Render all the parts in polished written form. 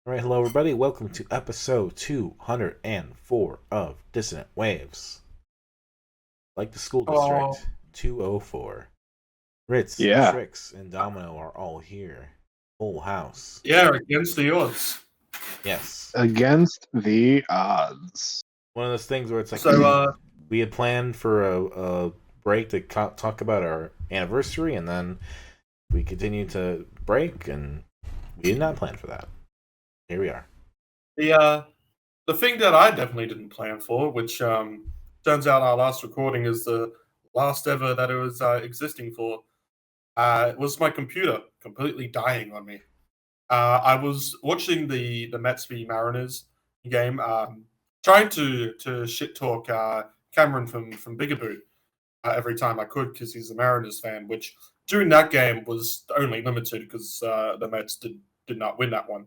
All right, hello everybody. Welcome to episode 204 of Dissonant Waves. Like the school Oh, district, 204. Ritz, Yeah, Trix, and Domino are all here. Full house. yeah, against the odds. Yes. against the odds. One of those things where it's like So, we had planned for a break to talk about our anniversary, and then we continued to break, and we did not plan for that. Here we are. the thing that I definitely didn't plan for, which turns out our last recording is the last ever that it was existing for, was my computer completely dying on me. I was watching the Mets v Mariners game, trying to shit talk Cameron from Beabadoobee every time I could because he's a Mariners fan. Which during that game was only limited because the Mets did not win that one.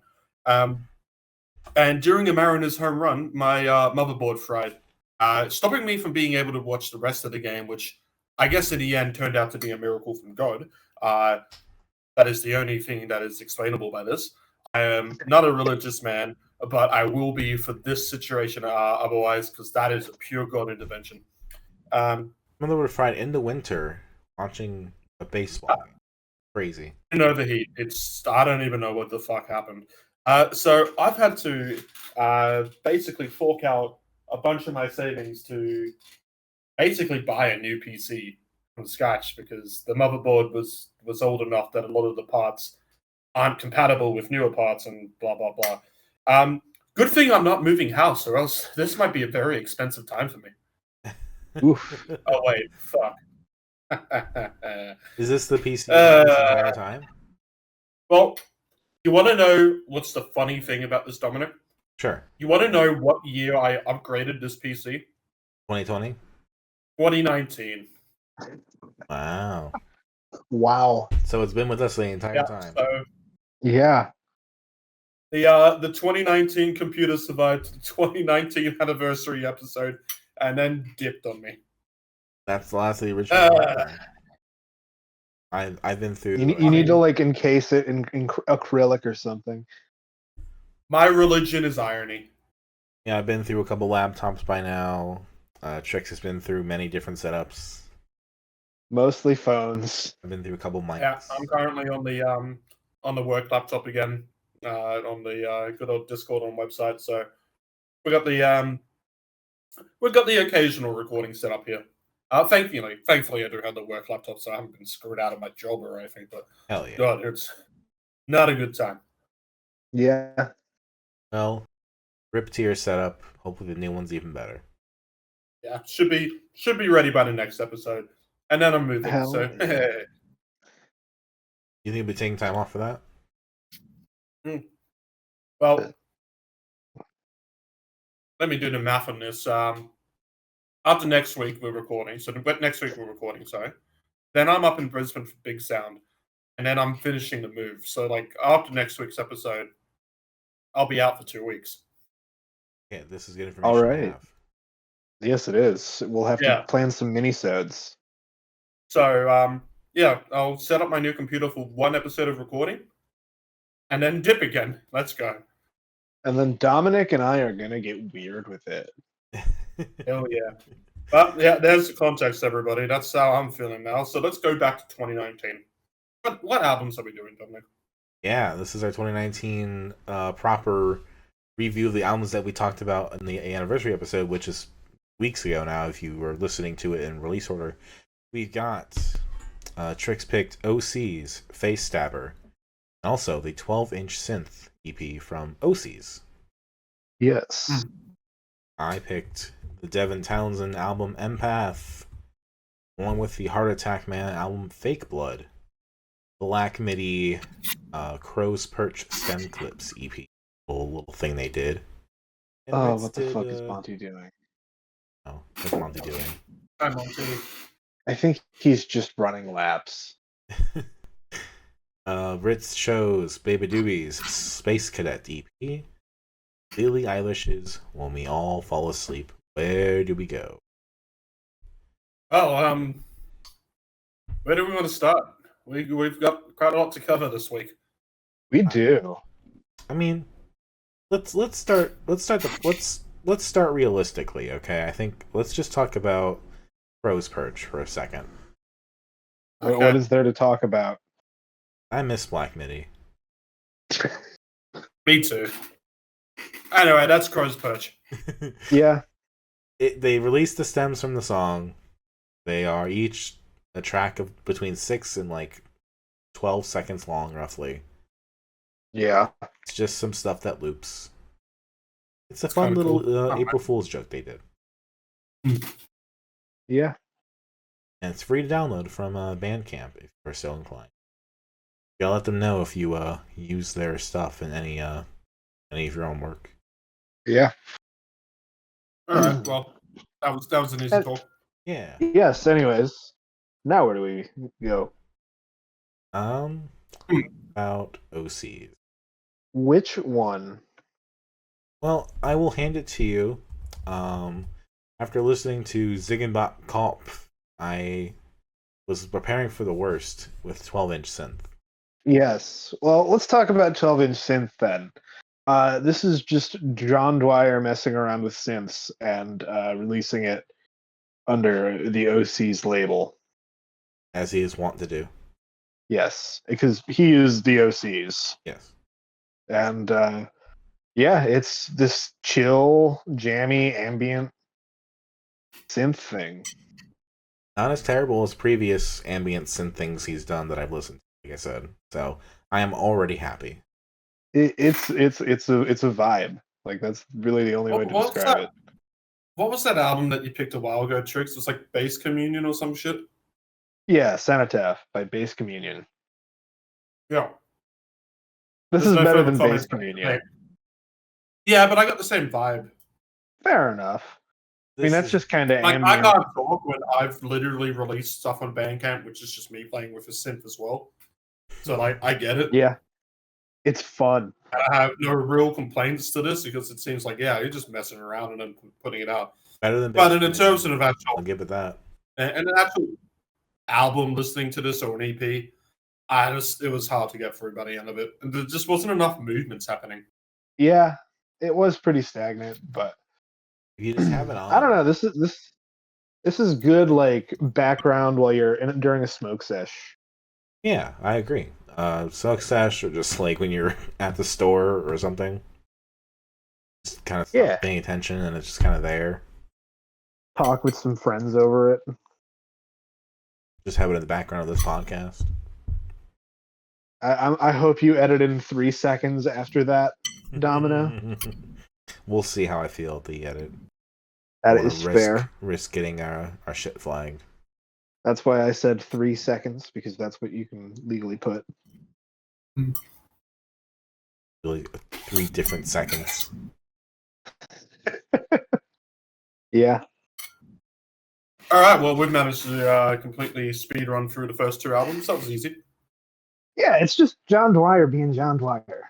And during a Mariners home run, my motherboard fried, stopping me from being able to watch the rest of the game, which I guess in the end turned out to be a miracle from God. That is the only thing that is explainable by this. I am not a religious man, but I will be for this situation otherwise, because that is a pure God intervention. Motherboard fried in the winter watching a baseball game. Crazy. In overheat, I don't even know what the fuck happened. So I've had to basically fork out a bunch of my savings to basically buy a new PC from scratch because the motherboard was old enough that a lot of the parts aren't compatible with newer parts and blah blah blah. Good thing I'm not moving house, or else this might be a very expensive time for me. Oof. Oh wait, fuck. Is this the PC this entire time? Well, you want to know what's the funny thing about this, Dominic? Sure. You want to know what year I upgraded this PC? 2020? 2019. Wow. Wow. So it's been with us the entire time. So Yeah. the 2019 computer survived the 2019 anniversary episode and then dipped on me. That's the last of the original. I've been through. You need to like encase it in acrylic or something. My religion is irony. Yeah, I've been through a couple laptops by now. Trix has been through many different setups. Mostly phones. I've been through a couple mics. Yeah, I'm currently on the work laptop again, on the good old Discord on website. So we got the occasional recording set up here. Thankfully, I do have the work laptop, so I haven't been screwed out of my job or anything. But Hell yeah. God, it's not a good time. Yeah. Well, rip tier setup. Hopefully the new one's even better. Yeah, should be ready by the next episode, and then I'm moving. Hell So yeah. You think you'll be taking time off for that? Well, let me do the math on this. After next week we're recording. Sorry. Then I'm up in Brisbane for Big Sound, and then I'm finishing the move. So like after next week's episode, I'll be out for 2 weeks. Yeah, this is good information. All to right. have. Yes, it is. We'll have to plan some mini-sodes. So yeah, I'll set up my new computer for one episode of recording, and then dip again. Let's go. And then Dominic and I are gonna get weird with it. Hell yeah. But yeah, there's the context, everybody. That's how I'm feeling now. So let's go back to 2019. What albums are we doing, Dominic? Yeah, this is our 2019 proper review of the albums that we talked about in the anniversary episode, which is weeks ago now if you were listening to it in release order. We've got Trix picked Osees, Face Stabber, and also the 12-inch Synth EP from Osees. Yes. I picked the Devin Townsend album Empath, along with the Heart Attack Man album Fake Blood, Black Midi, Crow's Perch Stem Clips EP, a little thing they did. And Ritz What the did, fuck is Monty doing? Oh, what's Monty doing? I'm on to I think he's just running laps. Ritz shows Beabadoobee's Space Cadet EP, Billie Eilish's When We All Fall Asleep, Where Do We Go? Oh, where do we want to start? We've got quite a lot to cover this week. We do. I mean, let's start realistically, okay? I think let's just talk about Rose Perch for a second. What Okay. is there to talk about? I miss Black Midi. Me too. Anyway, that's Crow's Perch. Yeah. They released the stems from the song. They are each a track of between 6 and like 12 seconds long, roughly. Yeah. It's just some stuff that loops. It's a It's fun kinda little cool. April Fool's joke they did. Yeah. And it's free to download from Bandcamp if you're so inclined. You'll let them know if you use their stuff in any of your own work. Yeah. All right. Well, that was an easy talk. Yeah. Yes. Anyways, now where do we go? About Osees. Which one? Well, I will hand it to you. After listening to Ziggenbot Comp, I was preparing for the worst with 12-inch synth. Yes. Well, let's talk about 12-inch synth then. This is just John Dwyer messing around with synths and releasing it under the Osees label. As he is wont to do. Yes, because he is the Osees. Yes. And yeah, it's this chill, jammy, ambient synth thing. Not as terrible as previous ambient synth things he's done that I've listened to, like I said. So I am already happy. It's a vibe. Like that's really the only way to describe it. What was that album that you picked a while ago, Trix? It was like Bass Communion or some shit? Yeah, Cenotaph by Bass Communion. Yeah. This There's is no better further than comments Bass Communion. Yeah, but I got the same vibe. Fair enough. I mean, that's just kind of Like, ambient. I can't talk when I've literally released stuff on Bandcamp, which is just me playing with a synth as well. So, like, I get it. Yeah. It's fun. I have no real complaints to this because it seems like, yeah, you're just messing around and then putting it out. Better than But in terms of I'll actual, give it that. and an actual album listening to this or an EP, it was hard to get through by the end of it. And there just wasn't enough movements happening. Yeah, it was pretty stagnant, but If you just have it on. I don't know. This is good like background while you're during a smoke sesh. Yeah, I agree. Smoke sesh or just like when you're at the store or something. Just kind of stop paying attention and it's just kind of there. Talk with some friends over it. Just have it in the background of this podcast. I hope you edit in 3 seconds after that, Domino. We'll see how I feel at the edit. That is fair. Risk getting our shit flagged. That's why I said 3 seconds, because that's what you can legally put. Really, 3 different seconds. Yeah. All right, well, we've managed to completely speed run through the first 2 albums. That was easy. Yeah, it's just John Dwyer being John Dwyer.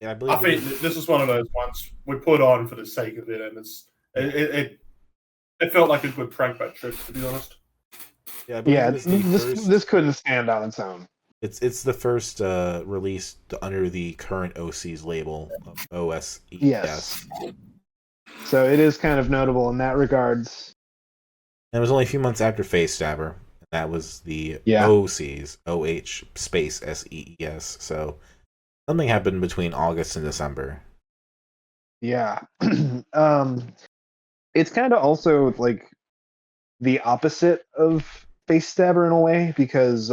Yeah, I think this is one of those ones we put on for the sake of it, and it felt like a good prank by Trix, to be honest. Yeah, this couldn't stand on its own. It's the first release under the current Osees label of Osees. Yes. So it is kind of notable in that regards. And it was only a few months after Face Stabber. That was the Osees, OH space SEES. So something happened between August and December. Yeah. It's kind of also like the opposite of Face Stabber in a way, because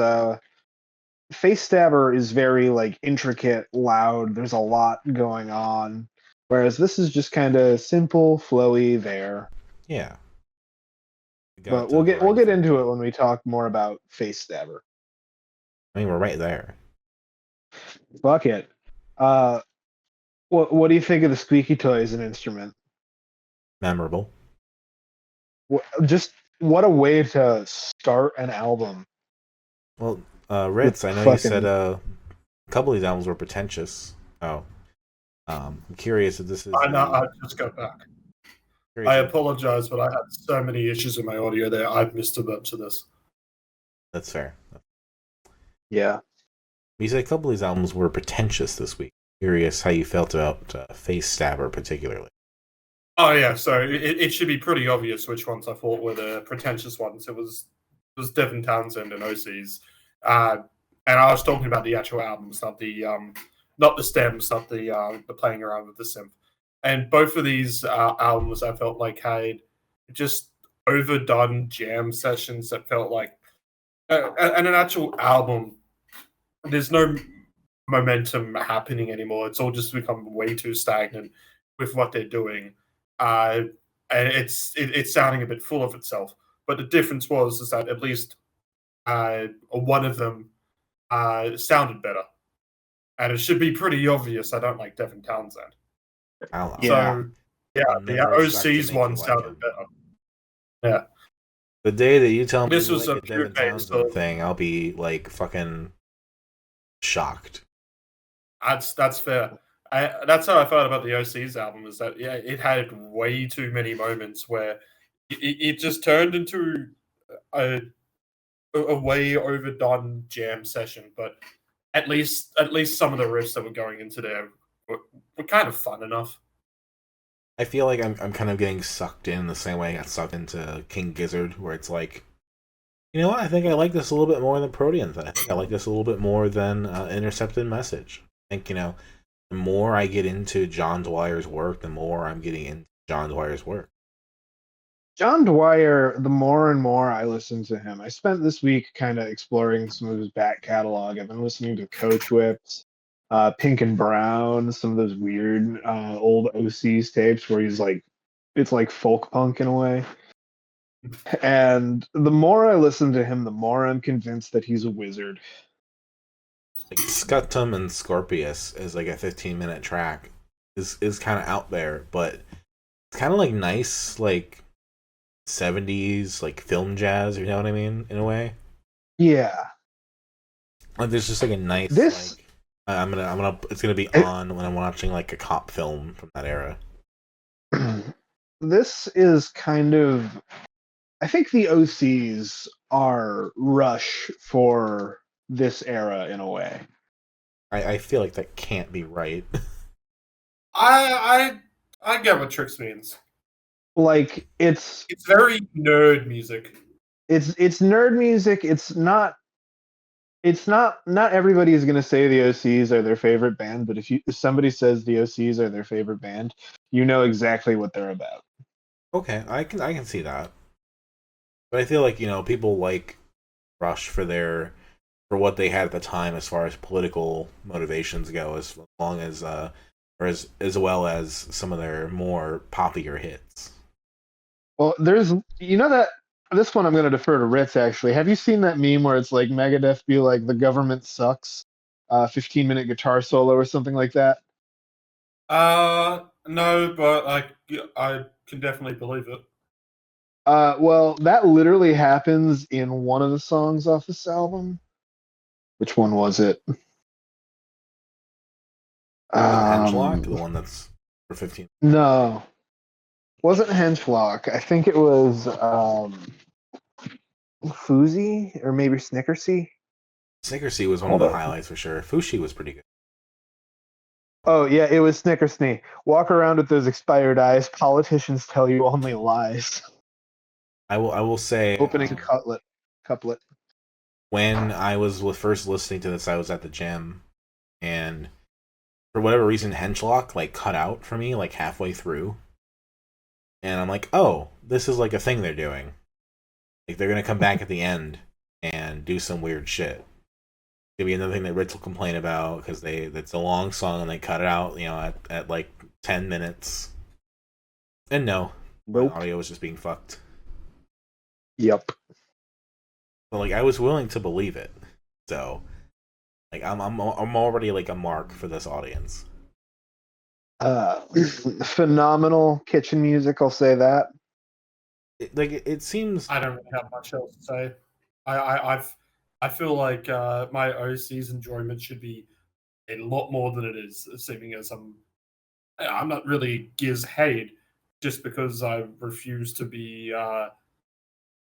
Face Stabber is very like intricate, loud. There's a lot going on, whereas this is just kind of simple, flowy. There. Yeah. But we'll get into it when we talk more about Face Stabber. I mean, we're right there. Fuck it. What do you think of the squeaky toy as an instrument? Memorable. Just what a way to start an album. Well, Ritz, I know you said a couple of these albums were pretentious. Oh. I'm curious if this is... I just got back. I apologize, but I had so many issues with my audio there. I've missed a bunch of this. That's fair. Yeah. You said a couple of these albums were pretentious this week. curious how you felt about Face Stabber particularly. Oh yeah, so it should be pretty obvious which ones I thought were the pretentious ones. It was Devin Townsend and Osees, and I was talking about the actual albums, not the stems, not the playing around with the synth. And both of these albums, I felt like had just overdone jam sessions that felt like, and an actual album. There's no momentum happening anymore. It's all just become way too stagnant with what they're doing, and it's sounding a bit full of itself. But the difference is that at least one of them sounded better, and it should be pretty obvious. I don't like Devin Townsend. Yeah. So yeah, I'll the never expect to Osees make one you like sounded him. better. Yeah, The day that you tell me this you was like a a pure Devin case Townsend of thing, I'll be like fucking shocked. that's fair. That's how I felt about the Osees album. Is that it had way too many moments where it just turned into a way overdone jam session. But at least some of the riffs that were going into there were kind of fun enough. I feel like I'm kind of getting sucked in the same way I got sucked into King Gizzard, where it's like, you know what? I think I like this a little bit more than Proteans. I think I like this a little bit more than Intercepted Message. I think, the more I get into John Dwyer's work, the more I'm getting into John Dwyer's work. John Dwyer, the more and more I listen to him, I spent this week kind of exploring some of his back catalog. I've been listening to Coach Whips, Pink and Brown, some of those weird old Osees tapes where he's like, it's like folk punk in a way. And the more I listen to him, the more I'm convinced that he's a wizard. Like Scutum and Scorpius is like a 15-minute track is kind of out there, but it's kind of like nice, like 70s like film jazz, you know what I mean, in a way. Yeah. Like there's just like a nice This like it's gonna be on when I'm watching like a cop film from that era. this is kind of, I think the OCs are Rush for this era in a way. I feel like that can't be right. I get what Trix means. Like it's very nerd music. It's nerd music. Not everybody is going to say the OCs are their favorite band, but if somebody says the OCs are their favorite band, you know exactly what they're about. Okay, I can see that. But I feel like, people like Rush for what they had at the time as far as political motivations go, as long as or as well as some of their more poppier hits. Well, there's that this one I'm going to defer to Ritz actually. Have you seen that meme where it's like Megadeth be like the government sucks, 15-minute guitar solo or something like that? No, but I can definitely believe it. Well, that literally happens in one of the songs off this album. Which one was it? Henchlock, the one that's for 15. No, wasn't Henchlock. I think it was Foozy or maybe Snickersy. Snickersy was one of the highlights for sure. Fushi was pretty good. Oh yeah, it was Snickersnee. Walk around with those expired eyes. Politicians tell you only lies. I will say Opening couplet. When I was first listening to this, I was at the gym, and for whatever reason, Henchlock like cut out for me like halfway through, and I'm like, oh, this is like a thing they're doing. Like they're gonna come back at the end and do some weird shit. It'll be another thing that Ritz will complain about because it's a long song and they cut it out, at like 10 minutes. And no, nope. My audio was just being fucked. Yep. But like I was willing to believe it, so like I'm already like a mark for this audience. Phenomenal kitchen music. I'll say that. It seems. I don't really have much else to say. I feel like my Osees enjoyment should be a lot more than it is, seeming as I'm not really Giz hate just because I refuse to be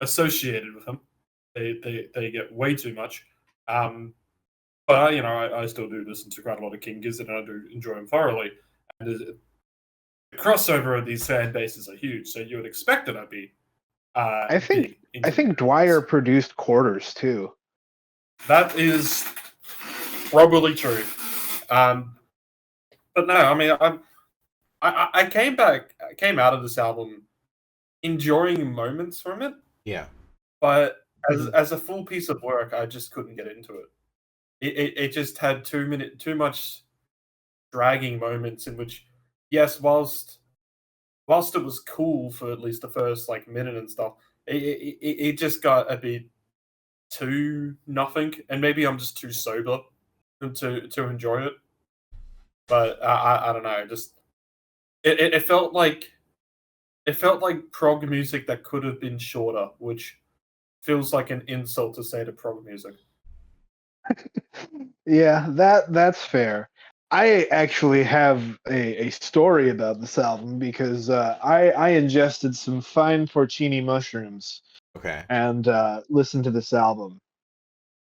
associated with them. They get way too much. But I still do listen to quite a lot of King Gizzard, and I do enjoy him thoroughly. And the crossover of these fan bases are huge, so you would expect that I'd be. I think Dwyer produced Quarters too. That is probably true. But no, I mean, I came out of this album enjoying moments from it. Yeah. But as a full piece of work, I just couldn't get into it. It just had too much dragging moments in which, yes, whilst it was cool for at least the first minute and stuff, it just got a bit too nothing, and maybe I'm just too sober to enjoy it. But I don't know, just it felt like prog music that could have been shorter, which feels like an insult to say to prog music. Yeah, that's fair. I actually have a story about this album because I ingested some fine porcini mushrooms. Okay. And listened to this album.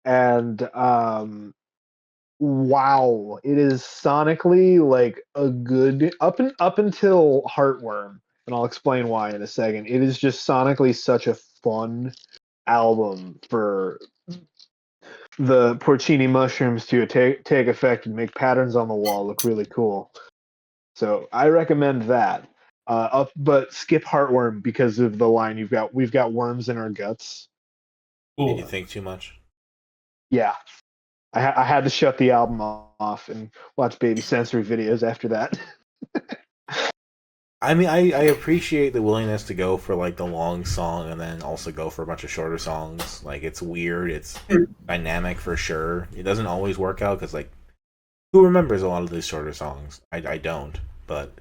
And wow, it is sonically like a good up until Heartworm, and I'll explain why in a second. It is just sonically such a fun album for the porcini mushrooms to take effect and make patterns on the wall look really cool. So I recommend that. But skip Heartworm because of the line we've got worms in our guts. Did you think too much? Yeah. I had to shut the album off and watch Baby Sensory videos after that. I mean, I appreciate the willingness to go for the long song and then also go for a bunch of shorter songs. It's weird, it's dynamic for sure. It doesn't always work out because who remembers a lot of these shorter songs? I don't, but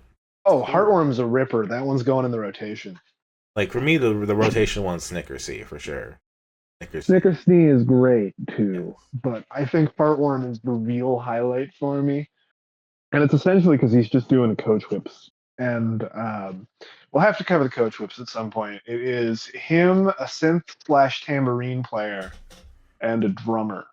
Heartworm's a ripper. That one's going in the rotation. For me, the rotation one's Snickersy for sure. Snickersy is great too, but I think Heartworm is the real highlight for me, and it's essentially because he's just doing coach whips. And we'll have to cover the coach whips at some point. It is him, a synth/tambourine player, and a drummer.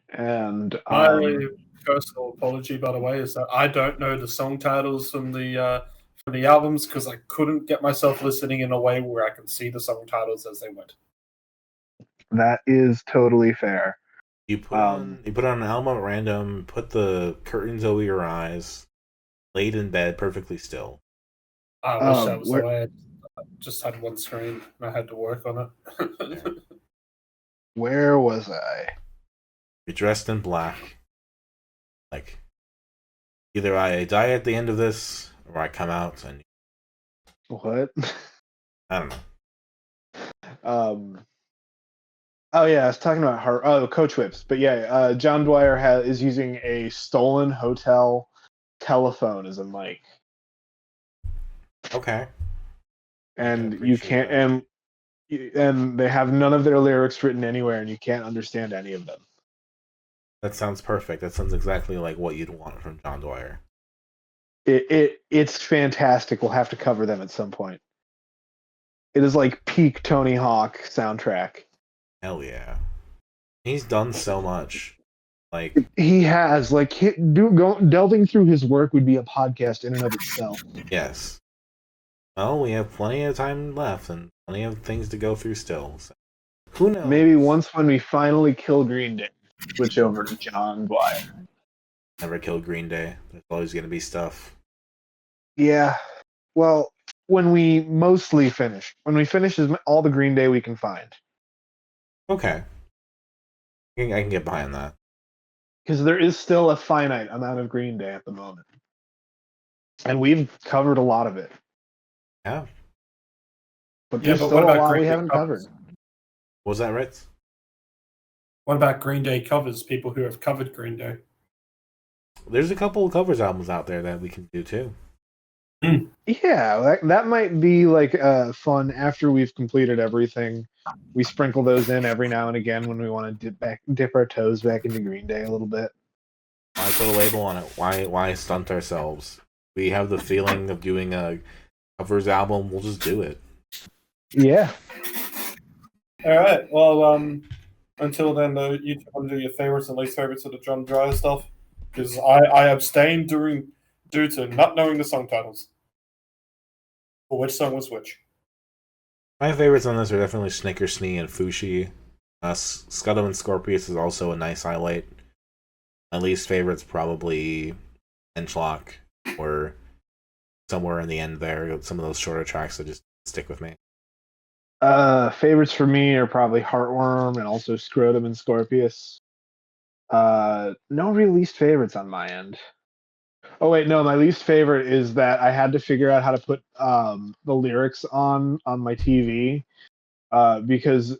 And my personal apology, by the way, is that I don't know the song titles from the albums because I couldn't get myself listening in a way where I can see the song titles as they went. That is totally fair. You put on an album at random, put the curtains over your eyes, laid in bed perfectly still. I wish that was the way. I just had one screen and I had to work on it. Where was I? You're dressed in black. Either I die at the end of this or I come out and... What? I don't know. Oh yeah, I was talking about coach whips, but yeah, John Dwyer is using a stolen hotel telephone as a mic. Okay. And you can't, and they have none of their lyrics written anywhere, and you can't understand any of them. That sounds perfect. That sounds exactly like what you'd want from John Dwyer. It's fantastic. We'll have to cover them at some point. It is peak Tony Hawk soundtrack. Hell yeah. He's done so much. He has. Delving through his work would be a podcast in and of itself. Yes. Well, we have plenty of time left and plenty of things to go through still. So who knows? Maybe once when we finally kill Green Day, switch over to John Dwyer. Never kill Green Day. There's always going to be stuff. Yeah. Well, when we mostly finish. When we finish all the Green Day we can find. Okay. I can get behind that. Because there is still a finite amount of Green Day at the moment. And we've covered a lot of it. Yeah. But there's still a lot we haven't covered. What was that, Ritz? What about Green Day covers? People who have covered Green Day. There's a couple of covers albums out there that we can do too. Yeah, that might be fun after we've completed everything. We sprinkle those in every now and again when we want to dip our toes back into Green Day a little bit. Why put a label on it? Why stunt ourselves? We have the feeling of doing a covers album. We'll just do it. Yeah. All right. Well, Until then, you want to do your favorites and least favorites of the John Dryer stuff, because I abstained due to not knowing the song titles or which song was which. My favorites on this are definitely Snickersnee and Fushi. Scuttle and Scorpius is also a nice highlight. My least favorite's probably Enchlock, or somewhere in the end there. Some of those shorter tracks that just stick with me. Favorites for me are probably Heartworm and also Scrotum and Scorpius. No real least favorites on my end. Oh wait, no, my least favorite is that I had to figure out how to put the lyrics on my TV because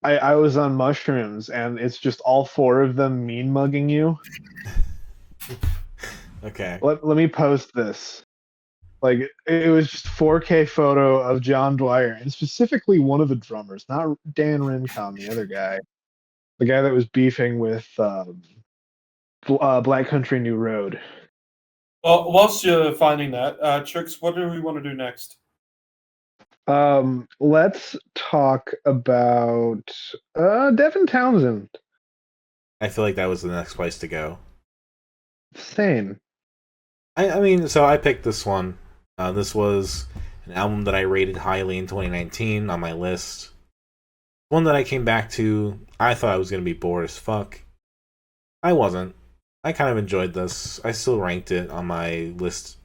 I was on mushrooms and it's just all four of them mean mugging you. Okay. Let me post this. Like, it was just 4K photo of John Dwyer, and specifically one of the drummers, not Dan Rincon, the other guy. The guy that was beefing with Black Country New Road. Well, whilst you're finding that, Trix, what do we want to do next? Let's talk about Devin Townsend. I feel like that was the next place to go. Same. I mean, so I picked this one. This was an album that I rated highly in 2019 on my list. One that I came back to. I thought I was going to be bored as fuck. I wasn't. I kind of enjoyed this. I still ranked it on my list.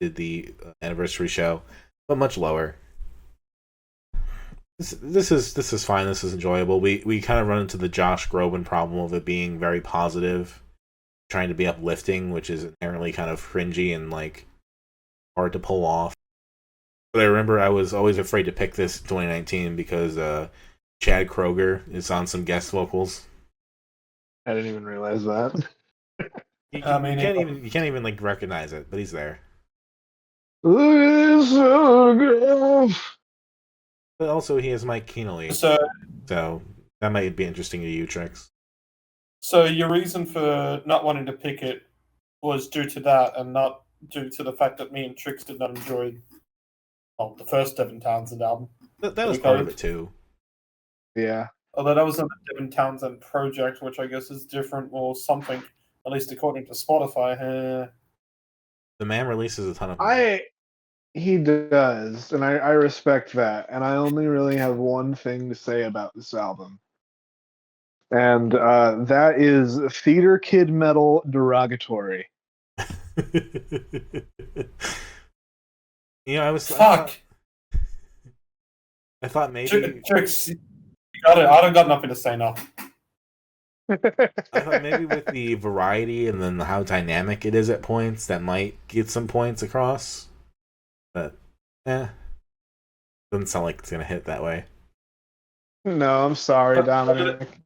Did the anniversary show, but much lower. This is fine. This is enjoyable. We kind of run into the Josh Groban problem of it being very positive, trying to be uplifting, which is inherently kind of cringy and like hard to pull off. But I remember I was always afraid to pick this in 2019 because Chad Kroeger is on some guest vocals. I didn't even realize that. You can't even like recognize it, but he's there. But also he has Mike Keanly, so that might be interesting to you, Trix. So your reason for not wanting to pick it was due to that, and not due to the fact that me and Trix did not enjoy the first Devin Townsend album. That was part of it too. Yeah. Although that was on the Devin Townsend project, which I guess is different or something, at least according to Spotify. The man releases a ton of He does, and I respect that. And I only really have one thing to say about this album. And that is theater kid metal derogatory. I was fuck. I thought maybe Trix, you got it. I don't got nothing to say now. I thought maybe with the variety and then how dynamic it is at points, that might get some points across. But doesn't sound like it's gonna hit that way. No, I'm sorry, Dominic.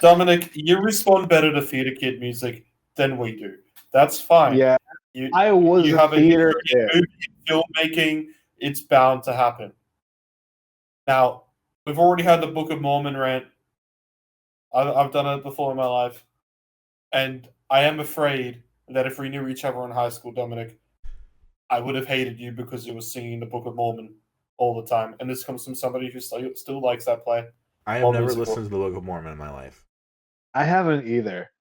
Dominic, you respond better to theater kid music than we do. That's fine. Yeah, you have a theater kid. Movie, filmmaking. It's bound to happen. Now, we've already had the Book of Mormon rant. I've done it before in my life, and I am afraid that if we knew each other in high school, Dominic, I would have hated you because you were singing the Book of Mormon all the time. And this comes from somebody who still likes that play. I have never listened to the Book of Mormon in my life. I haven't either.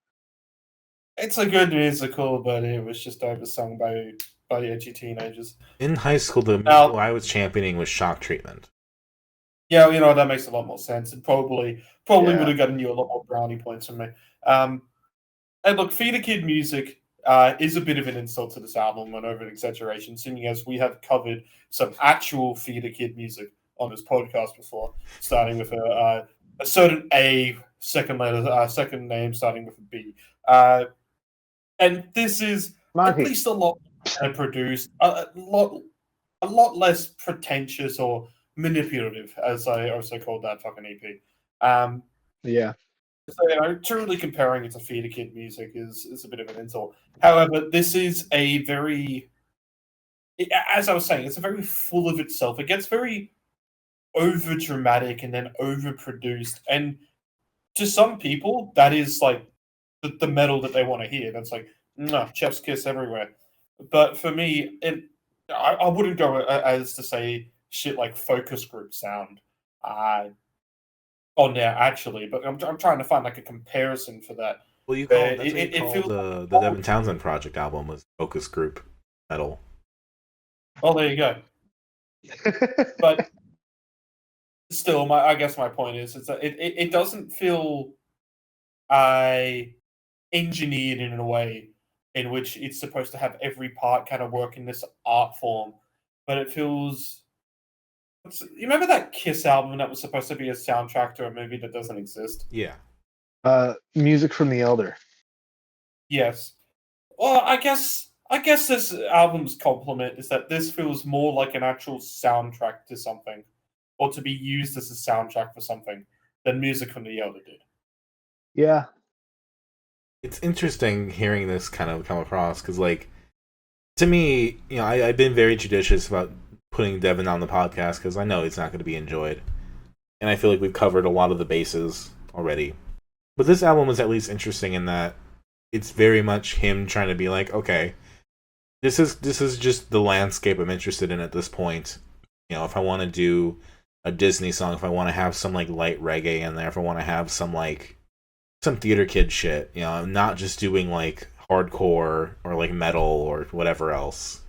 It's a good musical, but it was just oversung by edgy teenagers. In high school, the musical I was championing was Shock Treatment. Yeah, that makes a lot more sense. It probably would have gotten you a lot more brownie points from me. And look, theater kid music is a bit of an insult to this album and over an exaggeration, seeing as we have covered some actual theater kid music on this podcast before, starting with a certain A, second name starting with a B. And this is at least a lot better produced, a lot less pretentious or manipulative, as I also called that fucking EP. Yeah. So, truly comparing it to theater kid music is a bit of an insult. However, this is a very, as I was saying, it's a very full of itself. It gets very over dramatic and then overproduced, and to some people, that is like the metal that they want to hear. That's like, chef's kiss everywhere. But for me, I wouldn't go as to say shit like focus group sound. on there actually, but I'm trying to find like a comparison for that. Well, you But call that's what you it call feels the Devin Townsend project album was focus group metal. oh, there you go. But still, I guess my point is that it doesn't feel engineered in a way in which it's supposed to have every part kind of work in this art form, but it feels. You remember that Kiss album that was supposed to be a soundtrack to a movie that doesn't exist? Yeah. Music from the Elder. Yes. Well, I guess this album's compliment is that this feels more like an actual soundtrack to something, or to be used as a soundtrack for something, than Music from the Elder did. Yeah. It's interesting hearing this kind of come across, because, like, to me, you know, I've been very judicious about putting Devin on the podcast, because I know it's not going to be enjoyed. And I feel like we've covered a lot of the bases already. But this album is at least interesting in that it's very much him trying to be like, okay, this is just the landscape I'm interested in at this point. You know, if I want to do a Disney song, if I want to have some like light reggae in there, if I want to have some theater kid shit, you know, I'm not just doing like hardcore or like metal or whatever else.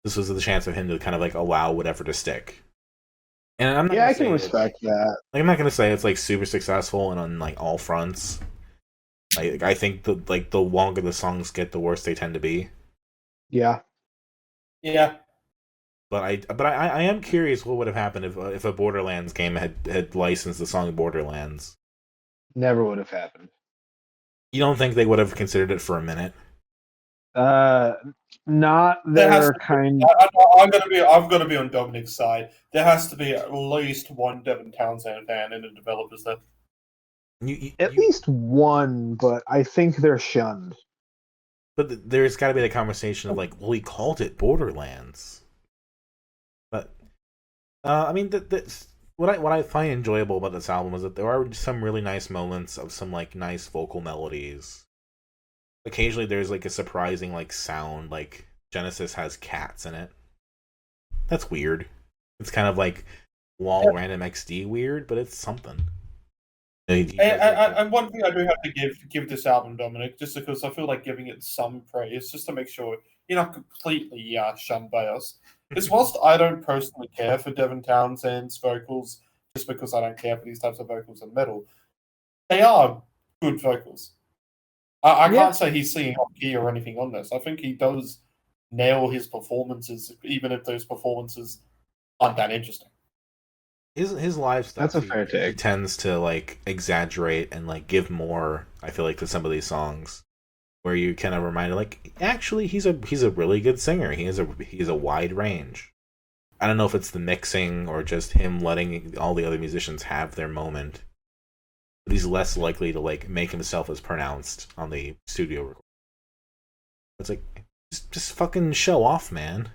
This was the chance of him to kind of like allow whatever to stick. And I'm not I can respect that. Like, I'm not gonna say it's like super successful and on like all fronts. Like, I think the longer the songs get, the worse they tend to be. Yeah. Yeah. But I am curious what would have happened if a Borderlands game had licensed the song Borderlands. Never would have happened. You don't think they would have considered it for a minute? Not their kind. I'm gonna be on Dominic's side. There has to be at least one Devin Townsend fan in the developers there. At least one, but I think they're shunned. But there's got to be the conversation of like, well, he called it Borderlands. But I mean, what I find enjoyable about this album is that there are some really nice moments of some like nice vocal melodies. Occasionally, there's like a surprising like sound, like Genesis has cats in it. That's weird. It's kind of like random XD weird, but it's something. And one thing I do have to give this album, Dominic, just because I feel like giving it some praise, just to make sure you're not completely shunned by us, is whilst I don't personally care for Devin Townsend's vocals, just because I don't care for these types of vocals in metal, they are good vocals. I can't say he's singing off key or anything on this. I think he does nail his performances, even if those performances aren't that interesting. His live stuff, that's a fair take. He tends to like exaggerate and like give more, I feel like, to some of these songs, where you kind of remind like, actually he's a really good singer. He's a wide range. I don't know if it's the mixing or just him letting all the other musicians have their moment, but he's less likely to like make himself as pronounced on the studio recording. It's like, just fucking show off, man.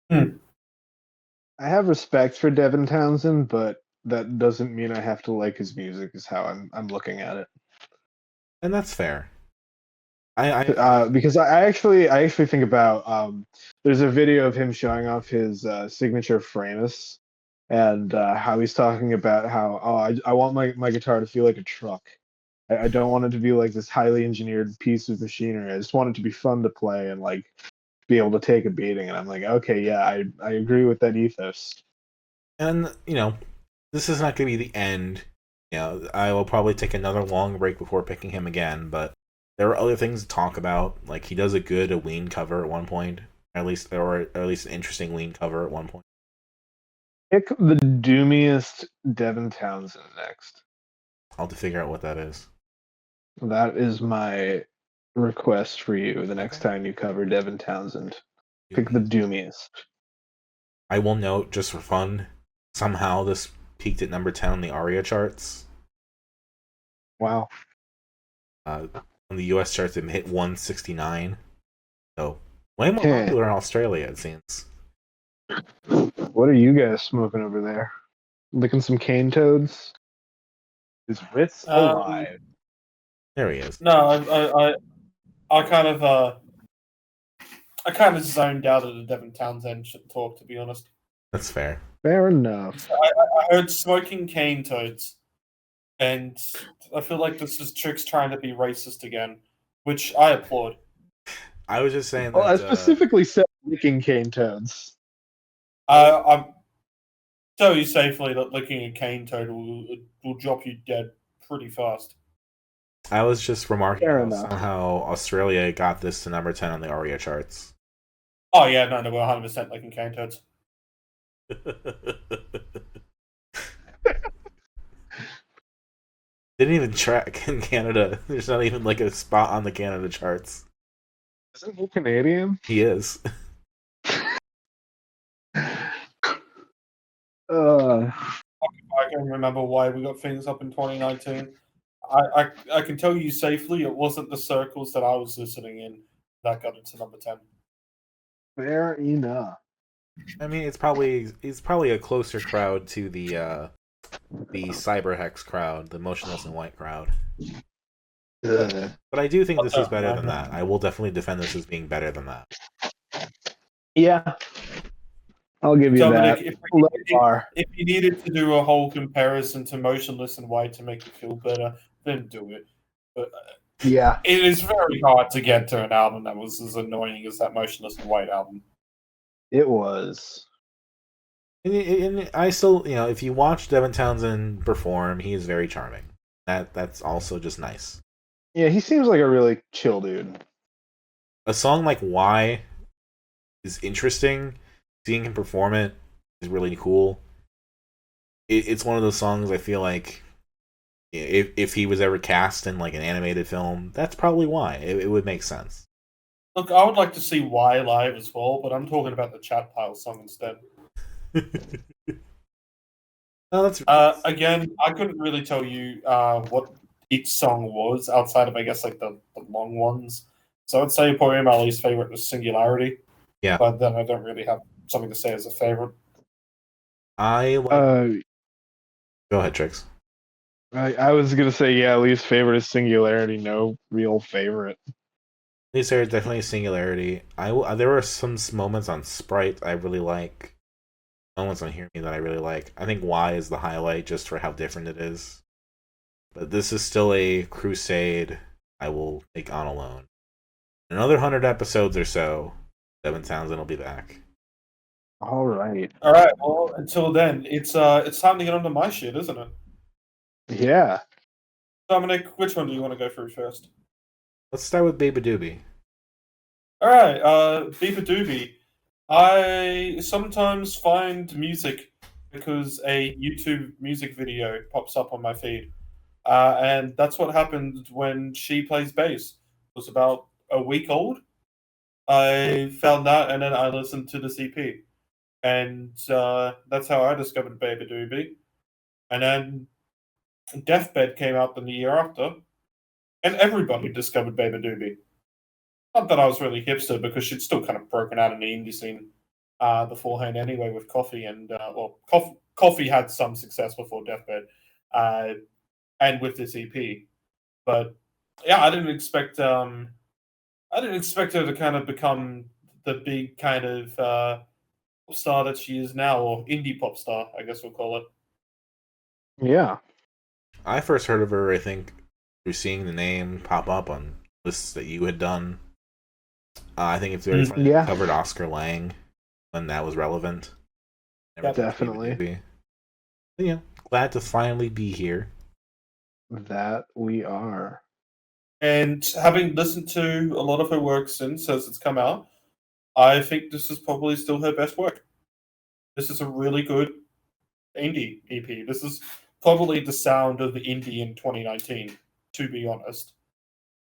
I have respect for Devin Townsend, but that doesn't mean I have to like his music. Is how I'm looking at it. And that's fair. Because I actually think about there's a video of him showing off his signature Framus, and how he's talking about how I want my guitar to feel like a truck. I don't want it to be like this highly engineered piece of machinery. I just want it to be fun to play and like be able to take a beating. And I'm like, okay, yeah, I agree with that ethos. And you know, this is not going to be the end. You know, I will probably take another long break before picking him again, but there are other things to talk about. Like, he does a Ween cover at one point, or at least an interesting Ween cover at one point. Pick the doomiest Devin Townsend next. I'll have to figure out what that is. That is my request for you the next time you cover Devin Townsend. Pick the doomiest. I will note, just for fun, somehow this peaked at number 10 on the ARIA charts. Wow. On the US charts, it hit 169. So, way more popular in Australia, it seems. What are you guys smoking over there? Licking some cane toads? Is Ritz alive? There he is. No, I kind of zoned out of the Devin Townsend talk, to be honest. That's fair. Fair enough. I heard smoking cane toads, and I feel like this is Trix trying to be racist again, which I applaud. I was just saying Well, I that specifically said licking cane toads. I'm tell you safely that licking a cane toad will drop you dead pretty fast. I was just remarking Fair how enough. somehow Australia got this to number 10 on the ARIA charts. Oh yeah, no, we're 100% licking cane toads. Didn't even track in Canada. There's not even like a spot on the Canada charts. Isn't he Canadian? He is. I can remember why we got things up in 2019. I can tell you safely it wasn't the circles that I was listening in that got into number 10. Fair enough. I mean, it's probably a closer crowd to the Cyberhex crowd, the Motionless in White crowd. But I do think this is better than that. I will definitely defend this as being better than that. Yeah. I'll give you Dominic, that. if you needed to do a whole comparison to Motionless in White to make you feel better, then do it. But yeah, it is very hard to get to an album that was as annoying as that Motionless in White album. it was. And I still, if you watch Devin Townsend perform, he is very charming. That's also just nice. Yeah, he seems like a really chill dude. A song like Why is interesting. Seeing him perform it is really cool. It's one of those songs I feel like if he was ever cast in like an animated film, that's probably why. It would make sense. Look, I would like to see Why live as well, but I'm talking about the Chat Pile song instead. Again, I couldn't really tell you what each song was outside of, I guess, like the long ones. So I'd say probably my least favorite was Singularity. Yeah. But then I don't really have something to say as a favorite. Go ahead, Trix. I was gonna say, yeah, least favorite is Singularity. No real favorite. Least favorite is definitely Singularity. There were some moments on Sprite I really like. Moments on Hear Me that I really like. I think Why is the highlight just for how different it is. But this is still a crusade I will take on alone. In another 100 episodes or so, Devin Townsend will be back. All right. Well, until then, it's time to get onto my shit, isn't it? Yeah. Dominic, which one do you want to go through first? Let's start with Beabadoobee. All right, Beabadoobee. I sometimes find music because a YouTube music video pops up on my feed. And that's what happened when She Plays Bass. It was about a week old. I found that, and then I listened to the CP. And that's how I discovered Beabadoobee. And then Deathbed came out the year after, and everybody discovered Beabadoobee. Not that I was really hipster, because she'd still kind of broken out in the indie scene beforehand anyway with Coffee, and Coffee had some success before Deathbed, and with this EP. But yeah, I didn't expect her to kind of become the big kind of pop star that she is now, or indie pop star, I guess we'll call it. Yeah. I first heard of her, I think, through seeing the name pop up on lists that you had done. I think it's very funny. Yeah. Covered Oscar Lang when that was relevant. Yep, definitely. But, yeah, glad to finally be here. That we are. And having listened to a lot of her work since as it's come out, I think this is probably still her best work. This is a really good indie EP. This is probably the sound of the indie in 2019, to be honest.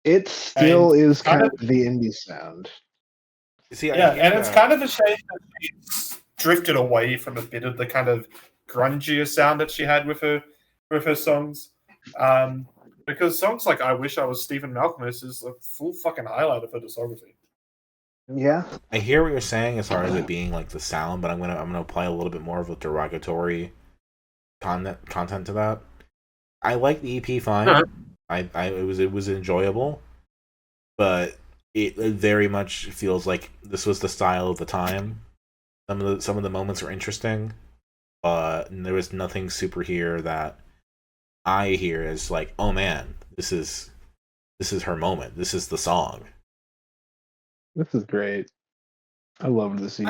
It still is kind of the indie sound. See, it's kind of a shame that she's drifted away from a bit of the kind of grungier sound that she had with her songs. Because songs like I Wish I Was Stephen Malcolmus is a full fucking highlight of her discography. Yeah. I hear what you're saying as far as it being like the sound, but I'm gonna apply a little bit more of a derogatory content to that. I like the EP fine. It was enjoyable, but it very much feels like this was the style of the time. some of the moments were interesting, but there was nothing super here that I hear as like, oh man, this is her moment. This is the song. This is great. I loved this EP.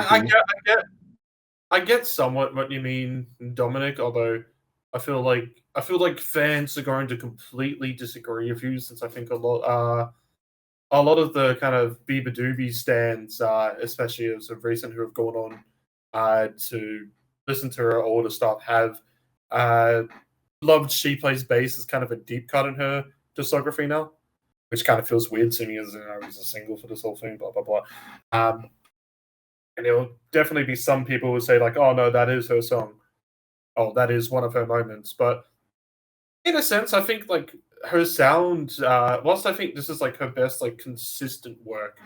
I get somewhat what you mean, Dominic. Although I feel like fans are going to completely disagree with you, since I think a lot of the kind of Beabadoobee stands, especially as of recent, who have gone on to listen to her older stuff, have loved She Plays Bass as kind of a deep cut in her discography now, which kind of feels weird to me, as it was a single for this whole thing, blah blah blah. And there will definitely be some people who say like, "Oh no, that is her song. Oh, that is one of her moments." But in a sense, I think like her sound, whilst I think this is like her best like consistent work,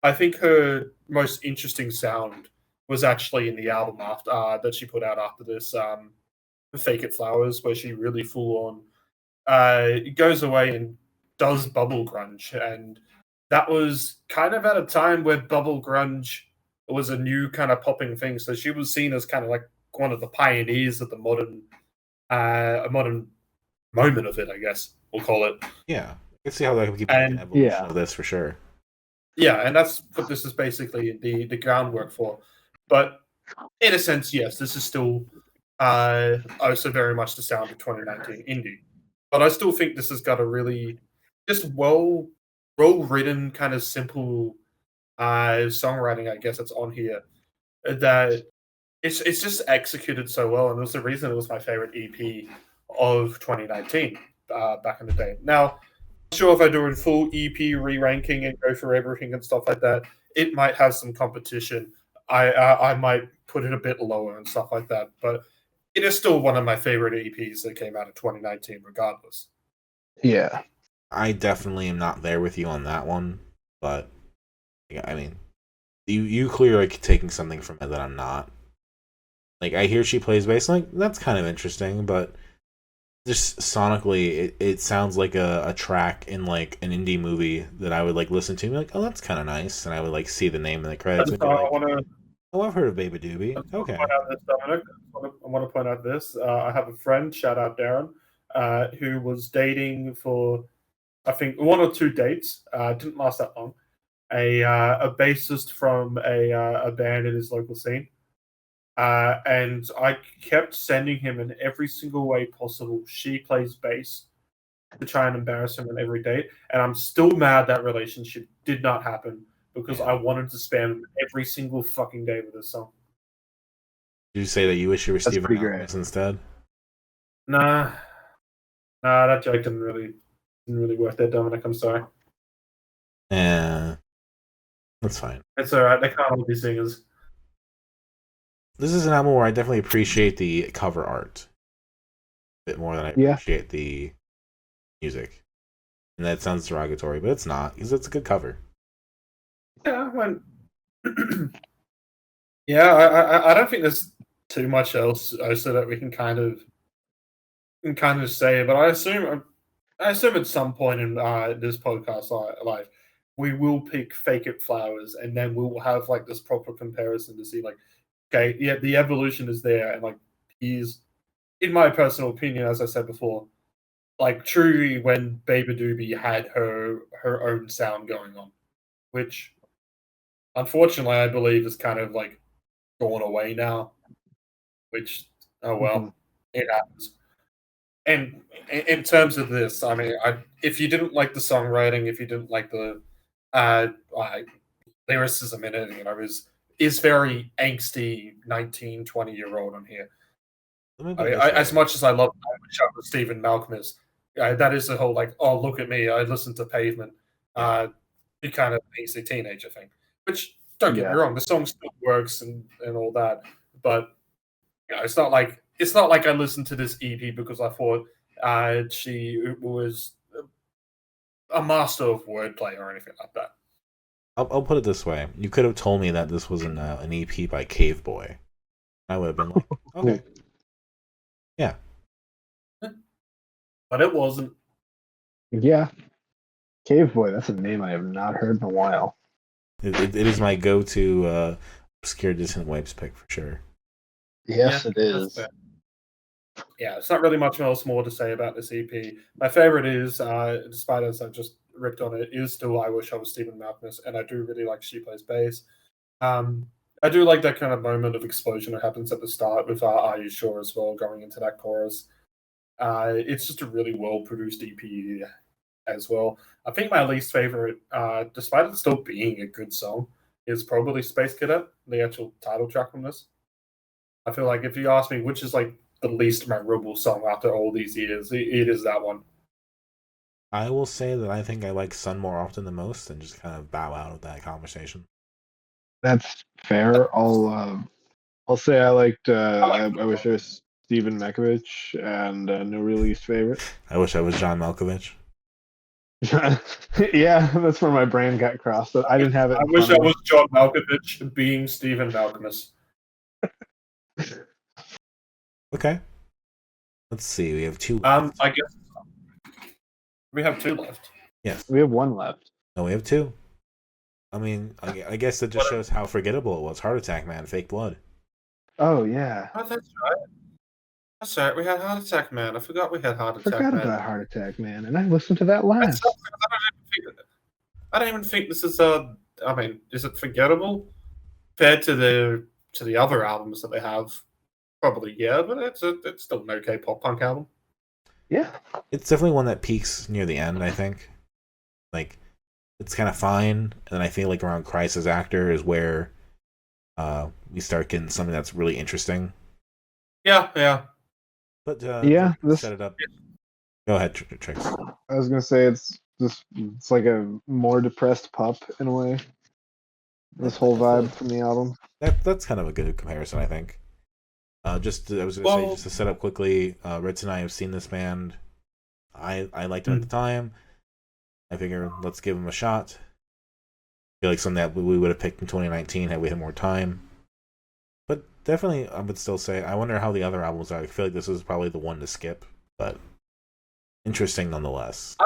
I think her most interesting sound was actually in the album after that she put out after this, "Fake It Flowers," where she really full on goes away and does bubble grunge, and that was kind of at a time where bubble grunge was a new kind of popping thing. So she was seen as kind of like one of the pioneers of the modern, a modern moment of it, I guess we'll call it. Yeah, I can see how that could be an evolution of this for sure. Yeah, and that's what this is basically the groundwork for. But in a sense, yes, this is still also very much the sound of 2019 indie. But I still think this has got a really just well written, kind of simple songwriting, I guess, that's on here. That it's just executed so well, and it was the reason it was my favorite EP of 2019 back in the day. Now, I'm sure if I do a full EP re-ranking and go through everything and stuff like that, it might have some competition. I might put it a bit lower and stuff like that, but it is still one of my favorite EPs that came out of 2019, regardless. Yeah, I definitely am not there with you on that one, but yeah, I mean, you clearly like taking something from it that I'm not. Like, I hear She Plays Bass, like that's kind of interesting, but just sonically, it sounds like a track in like an indie movie that I would like listen to and be like, oh, that's kind of nice, and I would like see the name in the credits and be like, oh, I've heard of Beabadoobee. Okay. I want to point out this. I have a friend, shout out Darren, who was dating for, I think, 1 or 2 dates. Didn't last that long. A bassist from a band in his local scene. And I kept sending him in every single way possible She Plays Bass to try and embarrass him on every date. And I'm still mad that relationship did not happen, because I wanted to spam every single fucking day with this song. Did you say that you wish you were Steven Adams instead? Nah, that joke didn't really work there, Dominic. I'm sorry. Yeah, that's fine. It's alright. They can't all be singers. This is an album where I definitely appreciate the cover art a bit more than I appreciate the music. And that sounds derogatory, but it's not, because it's a good cover. Yeah, I don't think there's too much else so that we can kind of say, but I assume at some point in this podcast life, we will pick Fake It Flowers, and then we will have like this proper comparison to see like, okay, yeah, the evolution is there, and like he's, in my personal opinion, as I said before, like truly when Beabadoobee had her own sound going on, which unfortunately I believe is kind of like gone away now. Which, oh well, it happens. And in terms of this, I mean, if you didn't like the songwriting, if you didn't like the lyricism in it, you know, is very angsty 19, 20-year-old on here. As much as I love how Stephen Malcolm is, that is the whole like, oh, look at me, I listen to Pavement, the kind of angsty teenager thing. Which, don't get me wrong, the song still works and all that, but you know, it's not like I listened to this EP because I thought she was a master of wordplay or anything like that. I'll put it this way: you could have told me that this was an EP by Cave Boy. I would have been like, okay, yeah, but it wasn't. Yeah, Cave Boy. That's a name I have not heard in a while. It is my go-to obscure Dissonant Waves pick for sure. Yes, it that's is. fair. Yeah, it's not really much else more to say about this EP. My favorite is, despite as I just ripped on it, is still I Wish I Was Stephen Malkmus, and I do really like She Plays Bass. I do like that kind of moment of explosion that happens at the start with Are You Sure as well, going into that chorus. It's just a really well-produced EP as well. I think my least favorite, despite it still being a good song, is probably Space Cadet, the actual title track from this. I feel like if you ask me which is like the least memorable song after all these years, it is that one. I will say that I think I like Sun more often than most, and just kind of bow out of that conversation. That's fair. I'll say I liked. I I wish I was Stephen Mekovich, and no release favorite. I wish I was John Malkovich. Yeah, that's where my brain got crossed. But I didn't have it. I wish I was John Malkovich being Stephen Malkmus. Okay. Let's see. We have two. I guess we have two left. Yes. We have one left. No, we have two. I mean, I guess it just shows how forgettable it was. Heart Attack Man, Fake Blood. Oh yeah. Oh, that's right. That's right. We had Heart Attack Man. I forgot we had Heart Attack Forgot Man. about Heart Attack Man, and I listened to that That last. sucks, because I don't even think this is a. I mean, is it forgettable compared to the other albums that they have? Probably yeah, but it's still an okay pop punk album. Yeah. It's definitely one that peaks near the end, I think. Like, it's kind of fine, and then I feel like around Crisis Actor is where we start getting something that's really interesting. Yeah. But Yeah, to set it up. Go ahead, Trix. I was gonna say it's like a more depressed pup in a way. This whole vibe from the album. That's kind of a good comparison, I think. I was gonna say, just to set up quickly, Ritz and I have seen this band. I liked them at the time. I figure let's give them a shot. I feel like something that we would have picked in 2019 had we had more time. But definitely, I would still say, I wonder how the other albums are. I feel like this is probably the one to skip, but interesting nonetheless.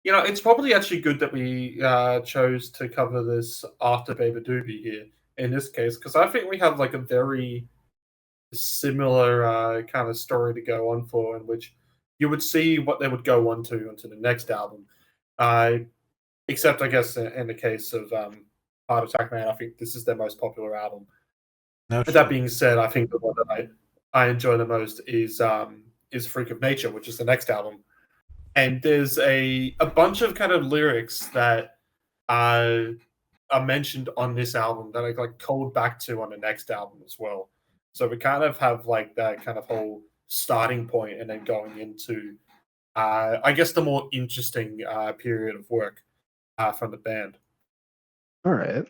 It's probably actually good that we chose to cover this after Beabadoobee here in this case, because I think we have like a very similar kind of story to go on for, in which you would see what they would go on to onto the next album. Except, I guess, in the case of Heart Attack Man, I think this is their most popular album. No, But that being said, I think the one that I enjoy the most is Freak of Nature, which is the next album. And there's a bunch of kind of lyrics that are mentioned on this album that I like called back to on the next album as well. So we kind of have like that kind of whole starting point and then going into, I guess, the more interesting period of work from the band. All right.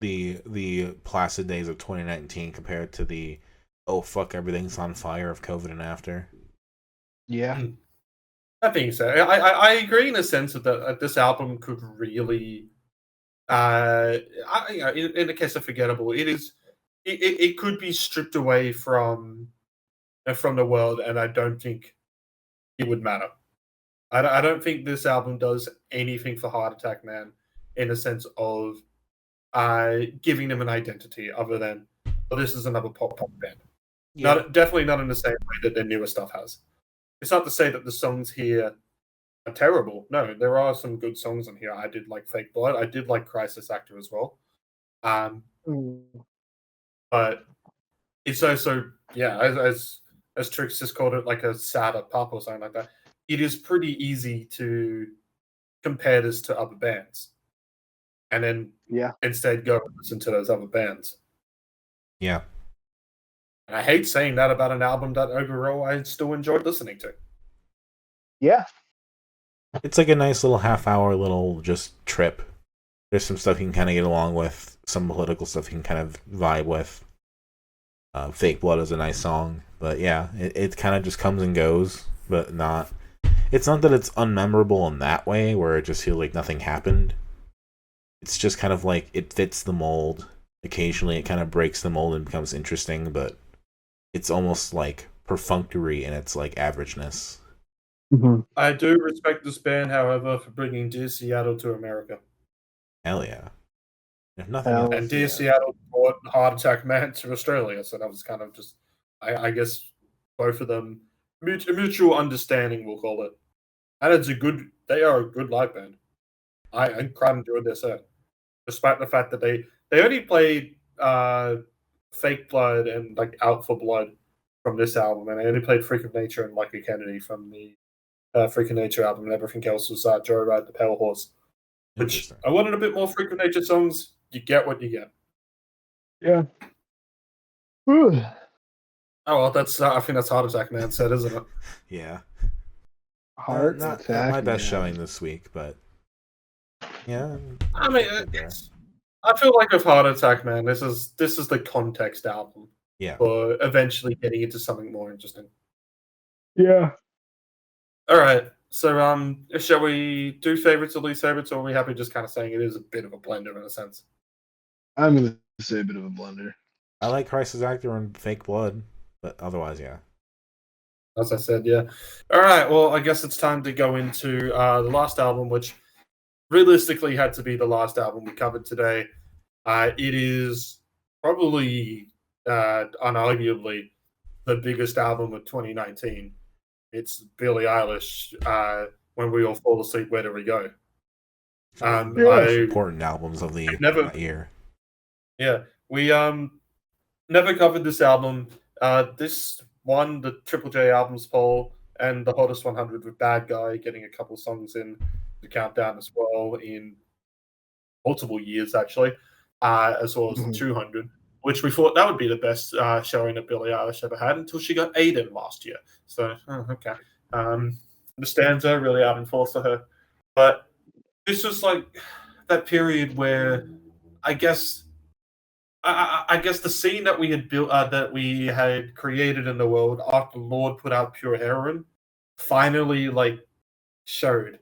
The placid days of 2019 compared to the oh fuck everything's on fire of COVID and after. Yeah. That being said, I agree in a sense that this album could really, in the case of Forgettable, it could be stripped away from the world, and I don't think it would matter. I don't think this album does anything for Heart Attack Man in the sense of giving them an identity other than, well, this is another pop punk band. Yeah. Definitely not in the same way that their newer stuff has. It's not to say that the songs here are terrible. No, there are some good songs on here. I did like Fake Blood. I did like Crisis Actor as well. But it's also, yeah, as Trix just called it, like a sadder pop or something like that. It is pretty easy to compare this to other bands, and then instead go and listen to those other bands. Yeah. And I hate saying that about an album that overall I still enjoyed listening to. Yeah. It's like a nice little half-hour little just trip. There's some stuff you can kind of get along with, some political stuff you can kind of vibe with. Fake Blood is a nice song, but yeah, it kind of just comes and goes, but not. It's not that it's unmemorable in that way, where it just feels like nothing happened. It's just kind of like it fits the mold. Occasionally, it kind of breaks the mold and becomes interesting, but it's almost like perfunctory in its like averageness. Mm-hmm. I do respect this band, however, for bringing Dear Seattle to America. Hell yeah. If nothing Hell else, And Dear yeah. Seattle brought Heart Attack Man to Australia, so that was kind of just, I guess, both of them mutual understanding, we'll call it. And they are a good live band. I quite enjoyed their set, despite the fact that they only played Fake Blood and like Out for Blood from this album, and they only played Freak of Nature and Lucky Kennedy from the Freak of Nature album, and everything else was Joyride the Pale Horse. Which interesting. I wanted a bit more Freak of Nature songs. You get what you get. Yeah. Whew. Oh well, that's I think that's Heart Attack Man said, isn't it? Yeah. Heart Not attack, my best man. showing this week, but yeah. I mean, I feel like with Heart Attack Man, this is the context album Yeah. for eventually getting into something more interesting. Yeah. All right, so shall we do favorites or least favorites, or are we happy just kind of saying it is a bit of a blender in a sense? I'm gonna say a bit of a blunder. I like Crisis Actor and Fake Blood, but otherwise, yeah. As I said, yeah. All right, well, I guess it's time to go into the last album, which realistically had to be the last album we covered today. It is probably, unarguably, the biggest album of 2019. It's Billie Eilish, When We All Fall Asleep, Where Do We Go? Yeah. Important albums of the year. Yeah, we never covered this album. This won the Triple J albums poll and the Hottest 100 with Bad Guy, getting a couple songs in the countdown as well in multiple years, actually, as well as the 200, which we thought that would be the best showing that Billie Eilish ever had until she got Aiden last year. So, okay. The stanza really out in force for her. But this was like that period where I guess the scene that we had built, that we had created in the world after Lorde put out Pure Heroin, finally like showed,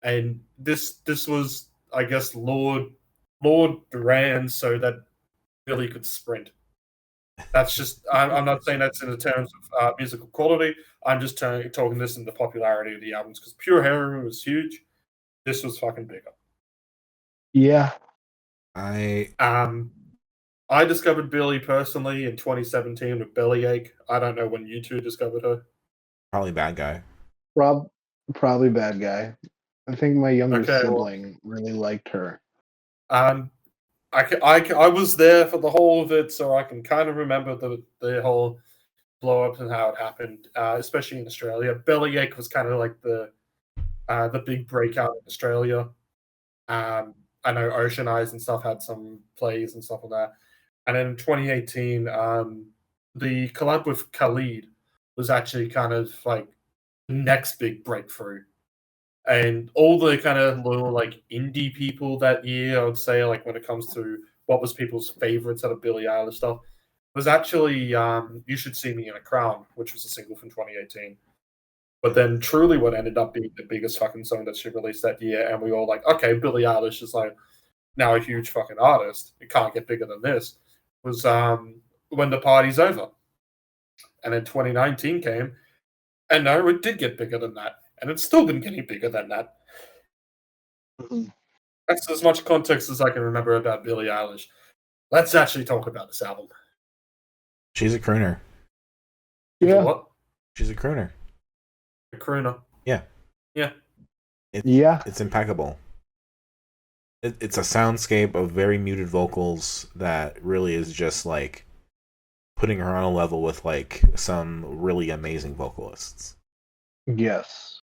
and this was, I guess, Lorde ran so that Billie could sprint. That's just I'm not saying that's in the terms of musical quality. I'm just talking this in the popularity of the albums, because Pure Heroin was huge. This was fucking bigger. Yeah. I discovered Billie personally in 2017 with Bellyache. I don't know when you two discovered her. Probably Bad Guy. Probably Bad Guy. I think my younger Okay, sibling really liked her. I was there for the whole of it, so I can kind of remember the whole blow up and how it happened, especially in Australia. Bellyache was kind of like the big breakout in Australia. I know Ocean Eyes and stuff had some plays and stuff like that. And then in 2018, the collab with Khalid was actually kind of like the next big breakthrough. And all the kind of little like indie people that year, I would say, like when it comes to what was people's favorites out of Billie Eilish stuff, was actually You Should See Me in a Crown, which was a single from 2018. But then truly what ended up being the biggest fucking song that she released that year, and we all like, okay, Billie Eilish is like now a huge fucking artist. It can't get bigger than this. Was When the Party's Over. And then 2019 came, and no, it did get bigger than that. And it's still been getting bigger than that. That's as much context as I can remember about Billie Eilish. Let's actually talk about this album. She's a crooner. Yeah. What? She's a crooner. A crooner. Yeah. Yeah. It's impeccable. It's a soundscape of very muted vocals that really is just like putting her on a level with like some really amazing vocalists. Yes.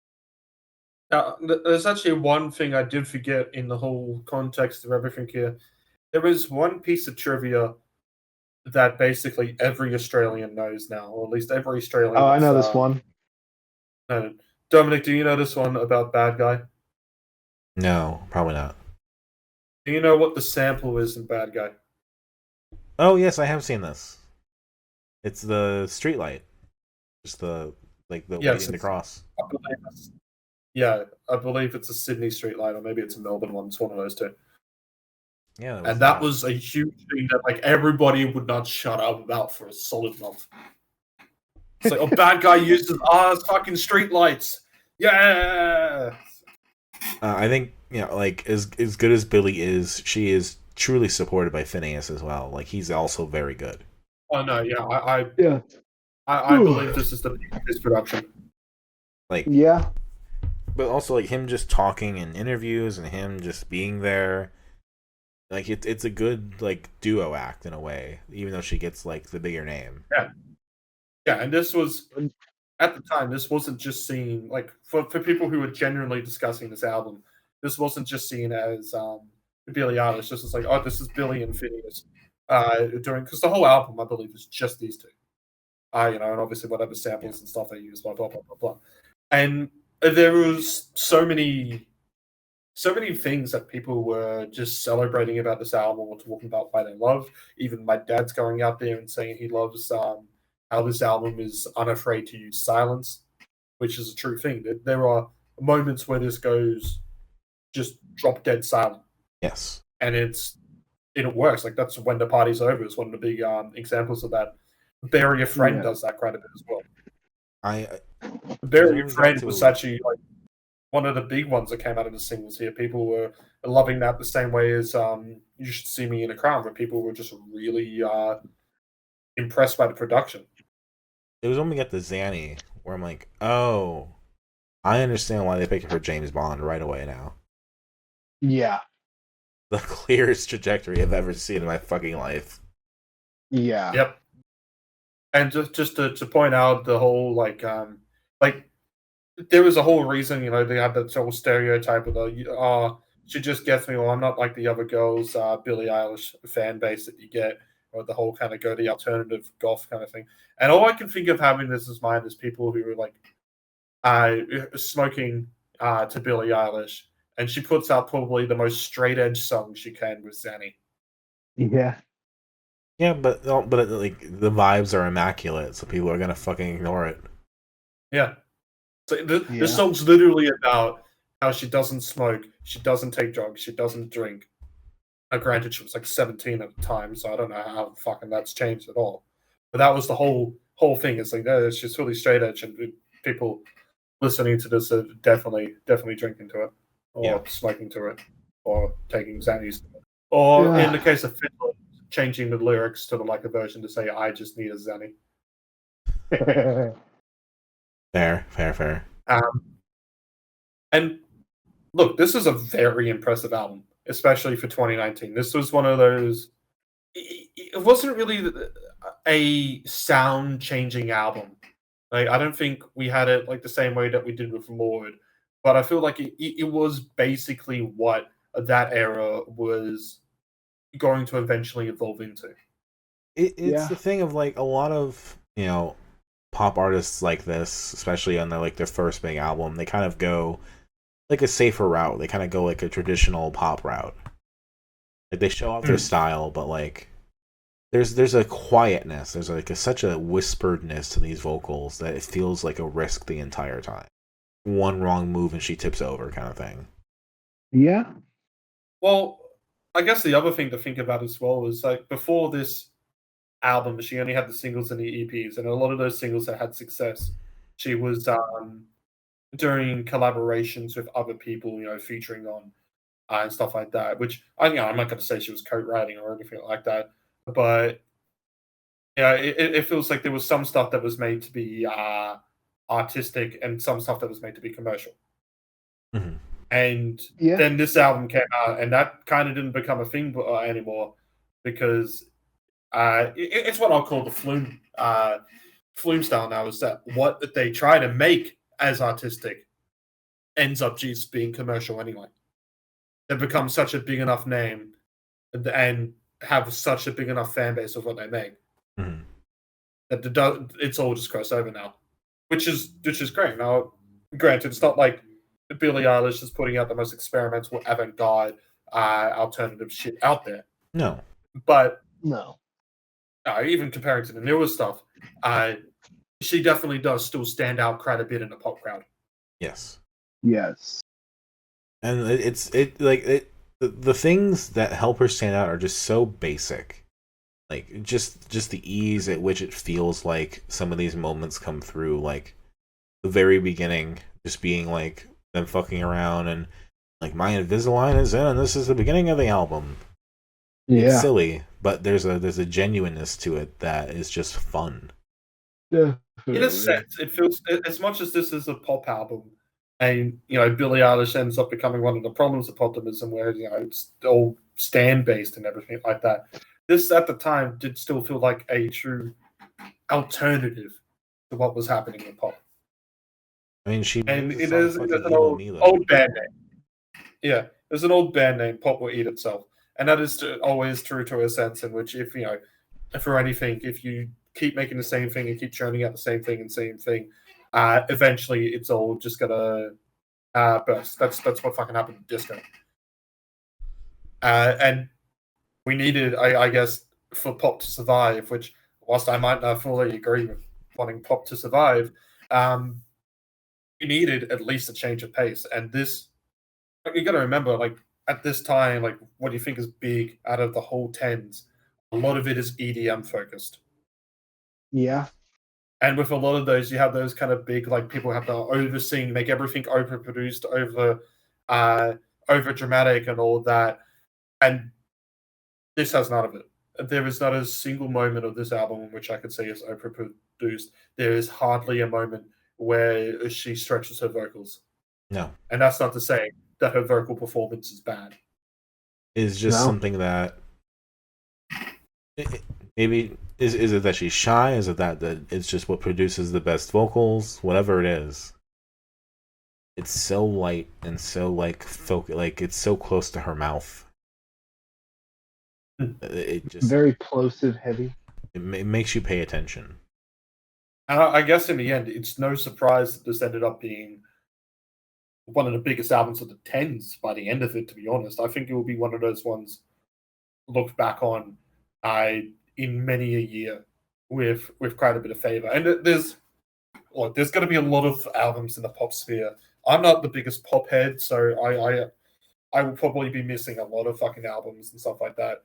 Now, there's actually one thing I did forget in the whole context of everything here. There is one piece of trivia that basically every Australian knows now, or at least every Australian. Oh, I know this one. Dominic, do you know this one about Bad Guy? No, probably not. Do you know what the sample is in Bad Guy? Oh yes, I have seen this. It's the streetlight, just the light in the cross. I believe it's a Sydney streetlight, or maybe it's a Melbourne one. It's one of those two. Yeah, that was a huge thing that like everybody would not shut up about for a solid month. It's like, oh, Bad Guy uses ours fucking streetlights. Yeah. I think like as good as Billie is, she is truly supported by Phineas as well. Like he's also very good. Oh no, yeah, Yeah. I believe this is the peak of his production. Like Yeah. but also like him just talking in interviews and him just being there. Like it's a good like duo act in a way, even though she gets like the bigger name. Yeah, and this was at the time. This wasn't just seen like for people who were genuinely discussing this album. This wasn't just seen as Billie Eilish. This is like, oh, this is Billie and Phineas doing, because the whole album, I believe, is just these two. And obviously whatever samples and stuff they use, blah blah blah blah blah. And there was so many things that people were just celebrating about this album or talking about why they love. Even my dad's going out there and saying he loves how this album is unafraid to use silence, which is a true thing. There are moments where this goes just drop dead silent. Yes. And it works. Like that's When the Party's Over is one of the big examples of that. Bury a Friend does that quite a bit as well. Bury a Friend was actually like one of the big ones that came out of the singles here. People were loving that the same way as You Should See Me in a Crown, where people were just really impressed by the production. It was when we got the Zanny where I'm like, oh, I understand why they picked it for James Bond right away now. Yeah. The clearest trajectory I've ever seen in my fucking life. Yeah. Yep. And just to point out the whole like there was a whole reason, they had that whole stereotype of the she just gets me, well, I'm not like the other girls, Billie Eilish fan base that you get, or the whole kind of go the alternative goth kind of thing. And all I can think of having this in mind is people who are like smoking to Billie Eilish, and she puts out probably the most straight edge song she can with Zanny. Yeah. Yeah, but like the vibes are immaculate, so people are gonna fucking ignore it. Yeah. So this song's literally about how she doesn't smoke, she doesn't take drugs, she doesn't drink. Now, granted, she was like 17 at the time, so I don't know how fucking that's changed at all. But that was the whole thing. It's like, no, she's really straight edge, and people listening to this are definitely drinking to it, or smoking to it, or taking Xannies to it. Or in the case of Finland, changing the lyrics to like a version to say, I just need a Zanny. Fair. And look, this is a very impressive album, especially for 2019. This was one of those. It wasn't really a sound-changing album. Like, I don't think we had it like the same way that we did with Lord, but I feel like it was basically what that era was going to eventually evolve into. It's the thing of like a lot of pop artists like this, especially on their first big album, they kind of go like a safer route. They kind of go like a traditional pop route. Like they show off their style, but like there's a quietness. There's like such a whisperedness to these vocals that it feels like a risk the entire time. One wrong move and she tips over, kind of thing. Yeah. Well, I guess the other thing to think about as well is like before this album, she only had the singles and the EPs, and a lot of those singles that had success, she was doing collaborations with other people, featuring on and stuff like that. Which I'm not going to say she was co-writing or anything like that, but it feels like there was some stuff that was made to be artistic and some stuff that was made to be commercial. Mm-hmm. And then this album came out, and that kind of didn't become a thing anymore because it's what I'll call the flume style now. Is that what they try to make as artistic ends up just being commercial anyway. They've become such a big enough name and have such a big enough fan base of what they make that it's all just crossed over now, which is great. Now, granted, it's not like Billie Eilish is putting out the most experimental, avant-garde, alternative shit out there. No, but no. Even comparing to the newer stuff, she definitely does still stand out quite a bit in the pop crowd. Yes. And the things that help her stand out are just so basic. Like just the ease at which it feels like some of these moments come through, like the very beginning, just being like them fucking around and like my Invisalign is in and this is the beginning of the album. It's Yeah. silly, but there's a genuineness to it that is just fun. Yeah. In a sense, it feels as much as this is a pop album, and Billie Eilish ends up becoming one of the problems of populism, where it's all stand based and everything like that. This at the time did still feel like a true alternative to what was happening in pop, I mean, she and made the it song is fucking an Emo Milo. old band name. Yeah, there's an old band name, Pop Will Eat Itself, and that is always true to a sense in which if for anything, if you keep making the same thing and keep churning out the same thing, eventually it's all just gonna burst. That's what fucking happened to disco. And we needed, I guess, for pop to survive. Which, whilst I might not fully agree with wanting pop to survive, we needed at least a change of pace. And this, you got to remember, like at this time, like what do you think is big out of the whole tens? A lot of it is EDM focused. Yeah. And with a lot of those, you have those kind of big, like people have to oversing, make everything overproduced, over dramatic, and all of that. And this has none of it. There is not a single moment of this album in which I could say is overproduced. There is hardly a moment where she stretches her vocals. No, And that's not to say that her vocal performance is bad. it's just something that maybe is it that she's shy? Is it that it's just what produces the best vocals? Whatever it is, it's so light and so like it's so close to her mouth. It just very plosive heavy. it makes you pay attention. And I guess in the end, it's no surprise that this ended up being one of the biggest albums of the tens by the end of it, to be honest. I think it will be one of those ones looked back on in many a year with quite a bit of favor. And there's going to be a lot of albums in the pop sphere. I'm not the biggest pop head, so I will probably be missing a lot of fucking albums and stuff like that.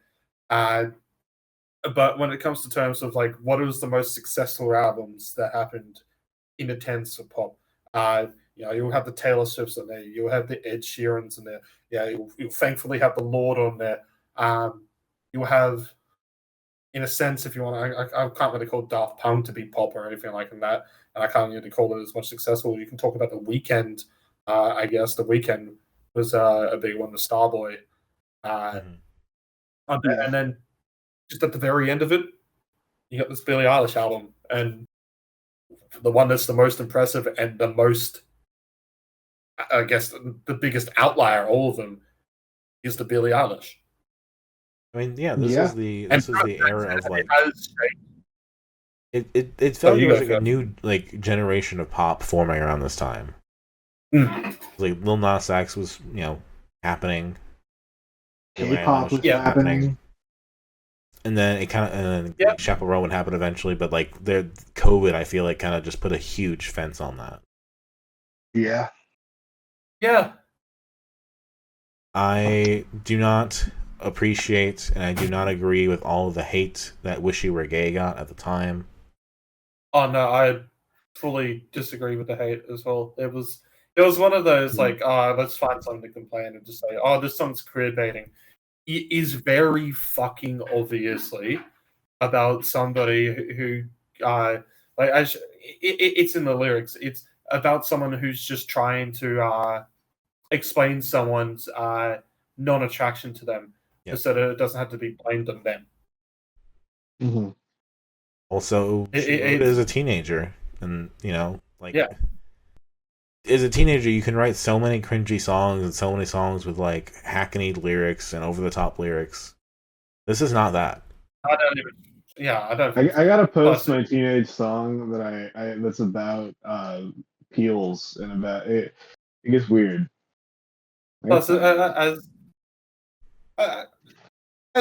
But when it comes to terms of like what was the most successful albums that happened in the tens for pop, you'll have the Taylor Swifts on there, you'll have the Ed Sheerans on there, you'll thankfully have the Lord on there. You'll have, in a sense, if you want, I can't really call Daft Punk to be pop or anything like that, and I can't really call it as much successful. You can talk about The Weeknd. I guess The Weeknd was a big one, the Starboy. And then just at the very end of it, you got this Billie Eilish album, and the one that's the most impressive and the most, I guess, the biggest outlier, all of them, is the Billie Eilish. I mean, this is the era of like it felt like there was like a new like generation of pop forming around this time. Like Lil Nas X was happening. K-pop was happening. And then Chappell Rowan happened eventually, but like COVID, I feel like kind of just put a huge fence on that. Yeah. Yeah. I do not appreciate and I do not agree with all of the hate that Wish You Were Gay got at the time. Oh no, I fully disagree with the hate as well. It was one of those like, let's find something to complain and just say, this song's queer baiting. It is very fucking obviously about somebody who it's in the lyrics. It's about someone who's just trying to explain someone's non-attraction to them, so that it doesn't have to be blamed on them. Mm-hmm. Also, as a teenager, and as a teenager, you can write so many cringy songs and so many songs with like hackneyed lyrics and over-the-top lyrics. This is not that. I don't even. Yeah, I don't. I gotta post my teenage song that I that's about peels and about it. It gets weird. Plus, as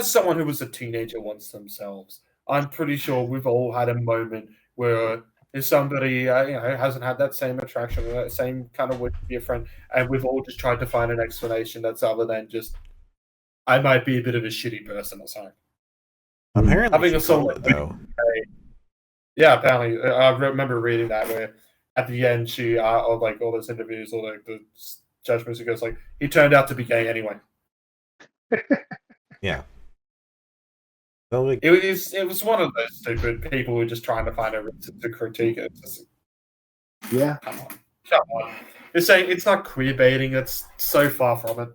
someone who was a teenager once themselves, I'm pretty sure we've all had a moment where if somebody hasn't had that same attraction or that same kind of way to be a friend, and we've all just tried to find an explanation that's other than just, I might be a bit of a shitty person or something. Apparently, having a song like though. Apparently, I remember reading that where at the end she, or like all those interviews or like the judgments, it goes like, he turned out to be gay anyway. Yeah. It was one of those stupid people who were just trying to find a reason to critique it. Yeah. Come on. It's not queer baiting. It's so far from it.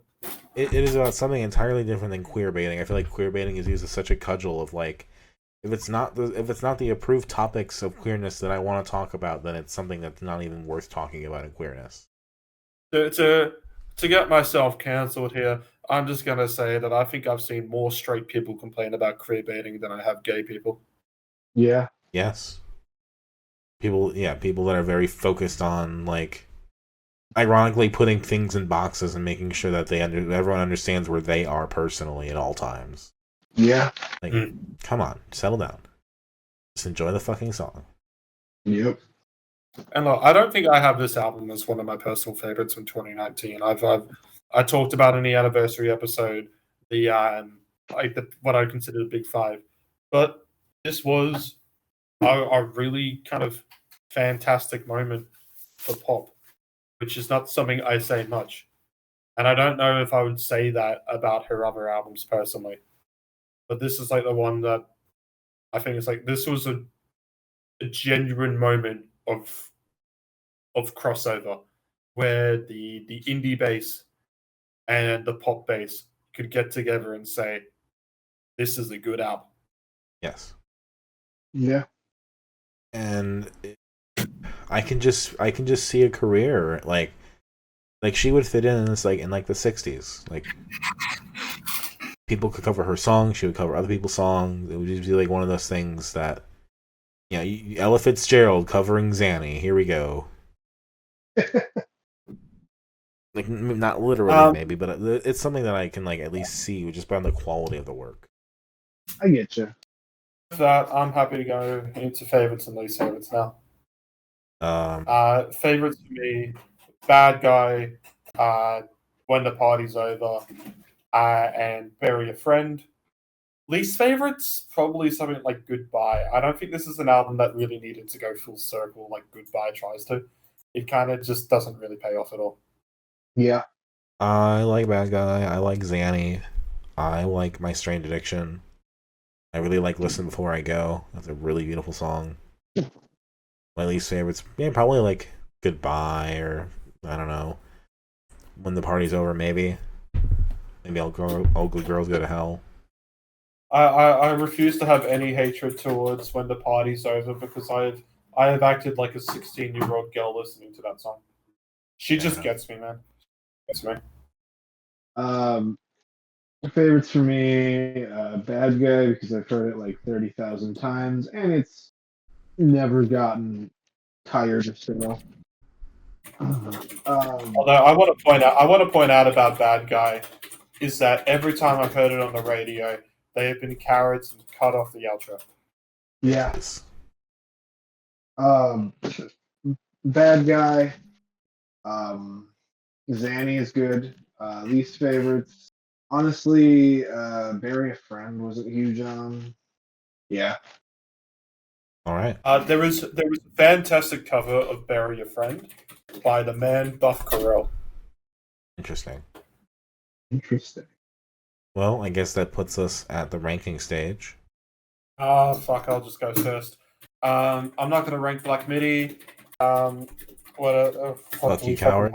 It is about something entirely different than queer baiting. I feel like queer baiting is used as such a cudgel of like, if it's not the approved topics of queerness that I want to talk about, then it's something that's not even worth talking about in queerness. To get myself cancelled here, I'm just gonna say that I think I've seen more straight people complain about queer baiting than I have gay people. Yeah. Yes. People that are very focused on like, ironically putting things in boxes and making sure that everyone understands where they are personally at all times. Yeah. Like, come on, settle down. Just enjoy the fucking song. Yep. And look, I don't think I have this album as one of my personal favorites from 2019. I talked about in the anniversary episode what I consider the big five, but this was a really kind of fantastic moment for pop, which is not something I say much. And I don't know if I would say that about her other albums personally. But this is like the one that I think it's like this was a genuine moment of crossover where the indie bass and the pop bass could get together and say, this is a good album. Yes. Yeah. And I can just see a career like she would fit in this, like in like the 60s. Like, people could cover her songs, she would cover other people's songs. It would just be like one of those things that, Ella Fitzgerald covering Zanny. Here we go. Like, not literally, maybe, but it's something that I can like at least see just by the quality of the work. I get you. With that, I'm happy to go into favorites and least favorites now. Favorites for me: Bad Guy, When the Party's Over, and Bury a Friend. Least favorites, probably something like Goodbye. I don't think this is an album that really needed to go full circle like Goodbye tries to. It kind of just doesn't really pay off at all. Yeah. I like Bad Guy. I like Zanny. I like My Strange Addiction. I really like Listen Before I Go. That's a really beautiful song. My least favorites, probably like Goodbye, or I don't know, When the Party's Over, maybe. Maybe All Good Girls Go to Hell. I refuse to have any hatred towards When the Party's Over because I have acted like a 16-year-old girl listening to that song. She just gets me, man. Gets me. Favorites for me, Bad Guy, because I've heard it like 30,000 times, and it's never gotten tired or so. Although I want to point out about Bad Guy is that every time I've heard it on the radio, they have been carrots and cut off the outro. Yes. Bad Guy. Zanny is good. Least favorites. Honestly, Bury a Friend wasn't huge on. Yeah. All right. There was a fantastic cover of Bury a Friend by the man Buff Carell. Interesting. Well, I guess that puts us at the ranking stage. Fuck, I'll just go first. I'm not going to rank Black Midi. Fuck you, coward.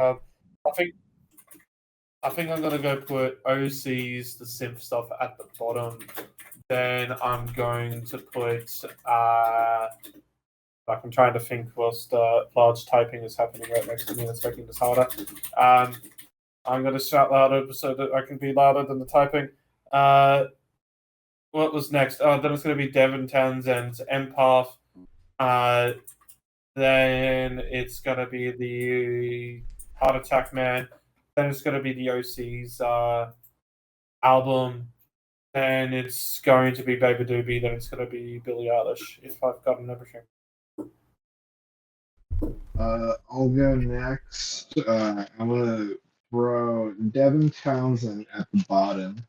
I think I'm going to go put Osees, the synth stuff, at the bottom. Then I'm going to put... I'm trying to think whilst large typing is happening right next to me. It's making this harder. I'm going to shout louder so that I can be louder than the typing. What was next? Then it's going to be Devin Townsend's Empath. Then it's going to be the Heart Attack Man. Then it's going to be the Osees album. Then it's going to be Beabadoobee. Then it's going to be Billie Eilish, if I've gotten everything. I'll go next. I'm gonna throw Devin Townsend at the bottom,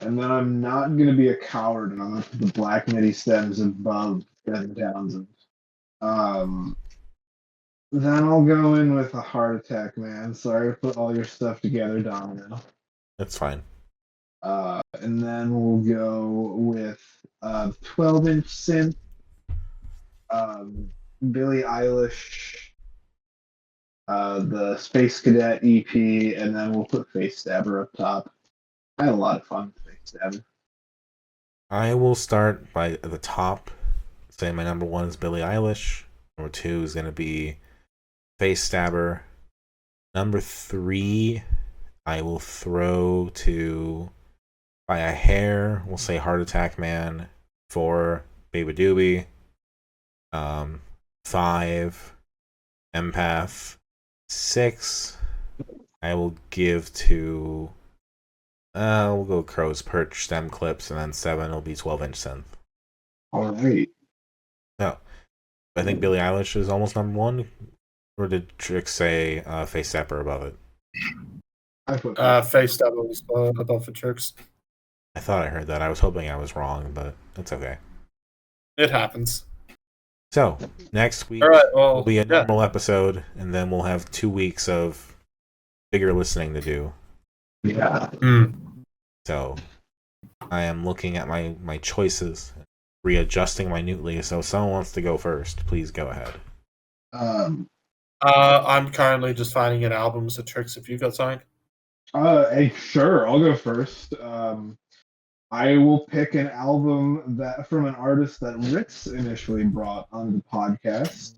and then I'm not gonna be a coward, and I'm gonna put the Black Midi Stems above Devin Townsend. Then I'll go in with a Heart Attack Man. Sorry to put all your stuff together, Domino. That's fine. And then we'll go with 12-inch synth, Billie Eilish, the Space Cadet EP, and then we'll put Face Stabber up top. I had a lot of fun with Face Stabber. I will start by at the top. Say my number 1 is Billie Eilish. Number 2 is going to be Face Stabber. Number 3, I will throw to, by a hair, we'll say Heart Attack Man. 4, Beabadoobee. 5, Empath. 6, I will give to, we'll go Crow's Perch Stem Clips, and then 7 will be 12-inch synth. All right. No, I think Billie Eilish is almost number 1. Or did Trix say Face Stabber above it? I put Face Stabber was above for Trix. I thought I heard that. I was hoping I was wrong, but that's okay. It happens. So, next week All right, well, will be a normal episode, and then we'll have 2 weeks of bigger listening to do. Yeah. So, I am looking at my choices, readjusting minutely, so if someone wants to go first, please go ahead. I'm currently just finding an album, so Trix, if you got something. Hey, sure, I'll go first. I will pick an album that from an artist that Ritz initially brought on the podcast.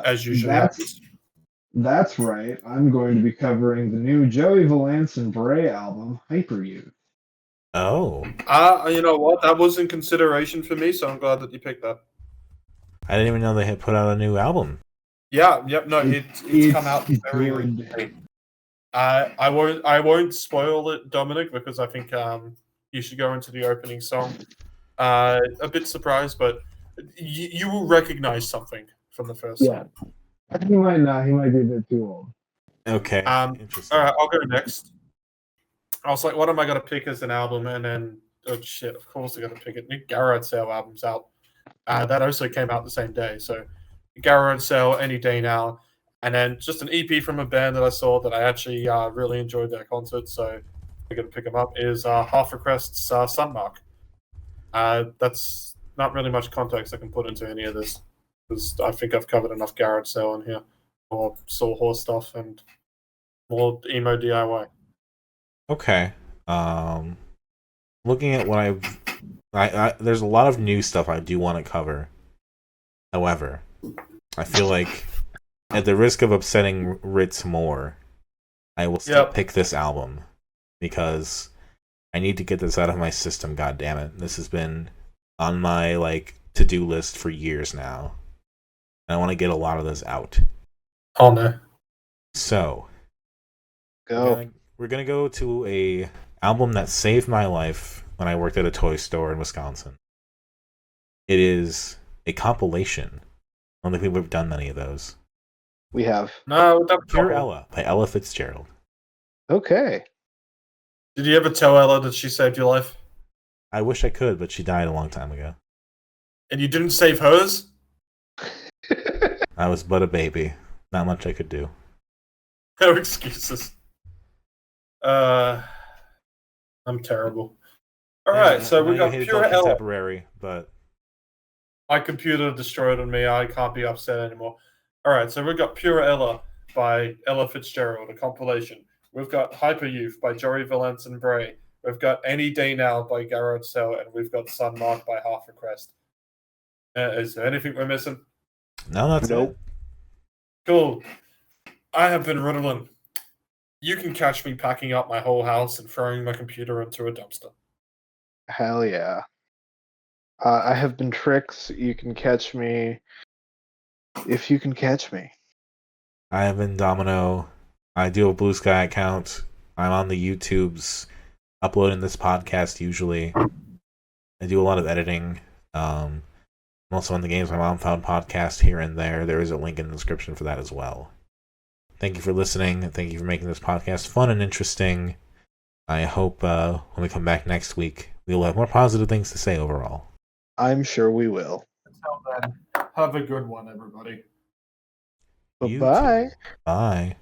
As usual. That's right. I'm going to be covering the new Joey Valance and Bray album, Hyper Youth. Oh. You know what? That was in consideration for me, so I'm glad that you picked that. I didn't even know they had put out a new album. Yeah, yep, no, it's come out very recently. I won't spoil it, Dominic, because I think you should go into the opening song. A bit surprised, but you will recognize something from the first song. He might not. He might be a bit too old. Okay. Interesting. All right, I'll go next. I was like, what am I going to pick as an album? And then, oh shit, of course I got to pick it. New Garrett Sale album's out. That also came out the same day. So Garrett Sale, Any Day Now. And then just an EP from a band that I saw that I actually really enjoyed their concert. So I'm going to pick them up is Half Request's Sunmark. That's not really much context I can put into any of this, because I think I've covered enough Garrett Sale in here, more Sawhorse stuff and more emo DIY. Okay. Looking at what I there's a lot of new stuff I do want to cover. However, I feel like at the risk of upsetting Ritz more, I will still pick this album because I need to get this out of my system. God damn it! This has been on my to-do list for years now. I want to get a lot of this out. Oh no! So, go. We're gonna go to a album that saved my life when I worked at a toy store in Wisconsin. It is a compilation. I don't think we've done many of those. We have. No, Pure Ella by Ella Fitzgerald. Okay. Did you ever tell Ella that she saved your life? I wish I could, but she died a long time ago. And you didn't save hers? I was but a baby. Not much I could do. No excuses. I'm terrible. Alright, so we got Pure Ella. Contemporary, but my computer destroyed on me. I can't be upset anymore. Alright, so we've got Pure Ella by Ella Fitzgerald, a compilation. We've got Hyper Youth by Joey Valance and Bray. We've got Any Day Now by Garrett Sell, and we've got Sunmark by Half Request. Is there anything we're missing? No, that's it. Cool. I have been riddling. You can catch me packing up my whole house and throwing my computer into a dumpster. Hell yeah. I have been Trix. You can catch me if you can catch me. I have been Domino. I do a Blue Sky account. I'm on the YouTubes uploading this podcast usually. I do a lot of editing. I'm also on the Games My Mom Found podcast here and there. There is a link in the description for that as well. Thank you for listening, and thank you for making this podcast fun and interesting. I hope when we come back next week, we'll have more positive things to say overall. I'm sure we will. Until then, have a good one, everybody. Bye-bye. Bye.